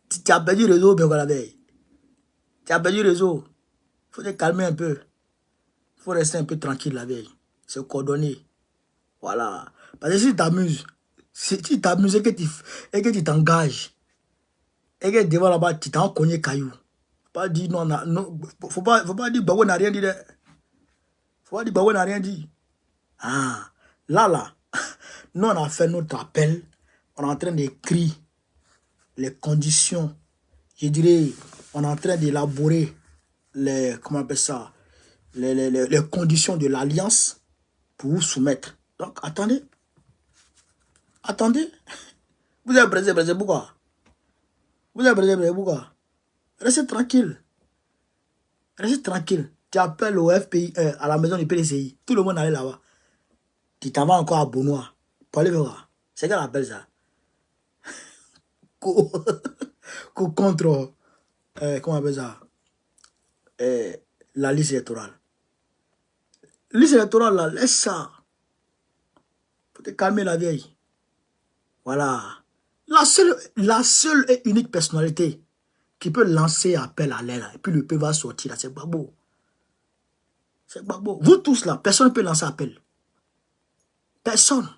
tu as perdu le réseau, bien qu'on la veille. Tu as perdu le réseau. Il faut te calmer un peu. Il faut rester un peu tranquille la veille. Se coordonner. Voilà. Parce que si tu t'amuses, et que tu t'engages, et que devant là-bas, tu t'en cogné caillou. Pas dire non, non, faut pas dire Gbagbo n'a rien dit. Faut pas dire Gbagbo n'a rien dit. Ah, là, nous on a fait notre appel. On est en train d'écrire les conditions. Je dirais, on est en train d'élaborer les, comment on appelle ça, les conditions de l'alliance pour vous soumettre. Donc, attendez. Attendez. Vous êtes pressé, pourquoi? Vous êtes pressé, pourquoi? Restez tranquille. Restez tranquille. Tu appelles au FPI, à la maison du PDCI. Tout le monde allait là-bas. Tu t'en vas encore à Bonois. Pour aller voir. C'est qu'elle appelle ça. Contre, comment on appelle ça? La liste électorale. Liste électorale, là, laisse ça. Faut te calmer la vieille. Voilà. La seule et unique personnalité qui peut lancer appel à l'air, et puis le P va sortir, là, c'est Gbagbo. C'est Gbagbo. Vous tous là, personne ne peut lancer appel. Personne.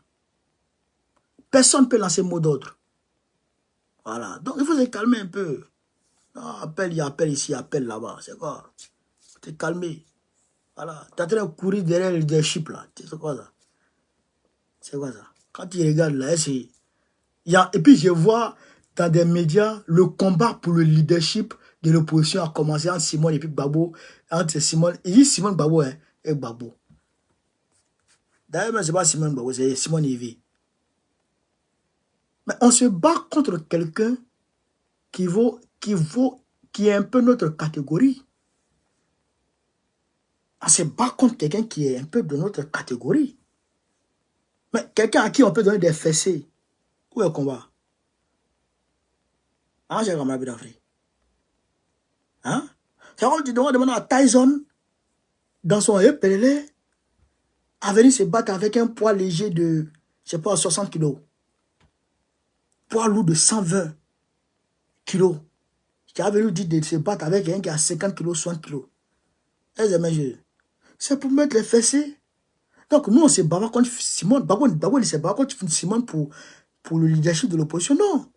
Personne ne peut lancer mot d'ordre. Voilà. Donc, il faut se calmer un peu. Non, appel, il y a appel ici, appel là-bas. C'est quoi? Faut te calmer. Voilà. Tu es en train de courir derrière le leadership là. C'est quoi ça? C'est quoi ça? Quand tu regardes là, c'est... Et puis, je vois dans des médias le combat pour le leadership de l'opposition a commencé entre Simon et puis Gbagbo. Entre Simon, il dit Simon Gbagbo hein, et Gbagbo. D'ailleurs, ce n'est pas Simon Gbagbo, c'est Simon Yves. Mais on se bat contre quelqu'un qui est un peu notre catégorie. On se bat contre quelqu'un qui est un peu de notre catégorie. Mais quelqu'un à qui on peut donner des fessées. Où est le combat? Hein, j'ai ramené d'Afrique. Hein? C'est comme tu dois demander à Tyson, dans son épelé, à venir se battre avec un poids léger de, je sais pas, 60 kilos. Poids lourd de 120 kilos. Qui a venu dire de se battre avec un qui a 50 kilos, 60 kilos. C'est pour mettre les fessées. Donc, nous, on se bat contre Simone. Babou, il se bat contre Simone pour le leadership de l'opposition. Non.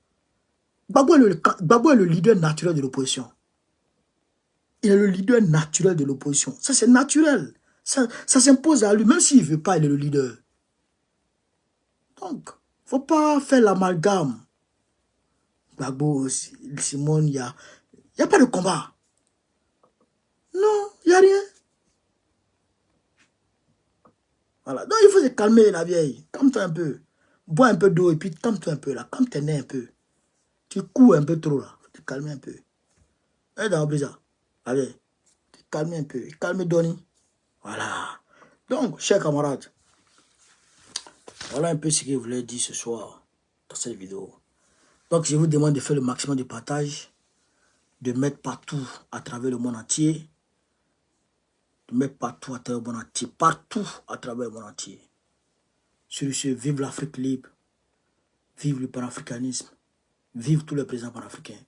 Babou est le leader naturel de l'opposition. Il est le leader naturel de l'opposition. Ça, c'est naturel. Ça s'impose à lui. Même s'il ne veut pas, il est le leader. Donc, il ne faut pas faire l'amalgame. Babou, Simone, il n'y a pas de combat. Non, il n'y a rien. Voilà. Donc, il faut se calmer, la vieille. Calme-toi un peu. Bois un peu d'eau et puis calme-toi un peu, là. Calme tes nez un peu. Tu cours un peu trop, là. Faut te calmer un peu. Et dans le ça. La vieille. Te calmer un peu. Calme Donny. Voilà. Donc, chers camarades, voilà un peu ce que je voulais dire ce soir dans cette vidéo. Donc, je vous demande de faire le maximum de partage, de mettre partout à travers le monde entier. Mais partout à travers le monde entier. Partout à travers le monde entier. Sur ce, vive l'Afrique libre. Vive le panafricanisme. Vive tous les présidents panafricains.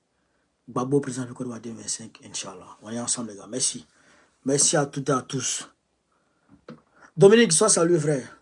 Babo, président du Côte d'Ivoire 2025, Inch'Allah. On est ensemble, les gars. Merci. Merci à toutes et à tous. Dominique, sois salué, frère.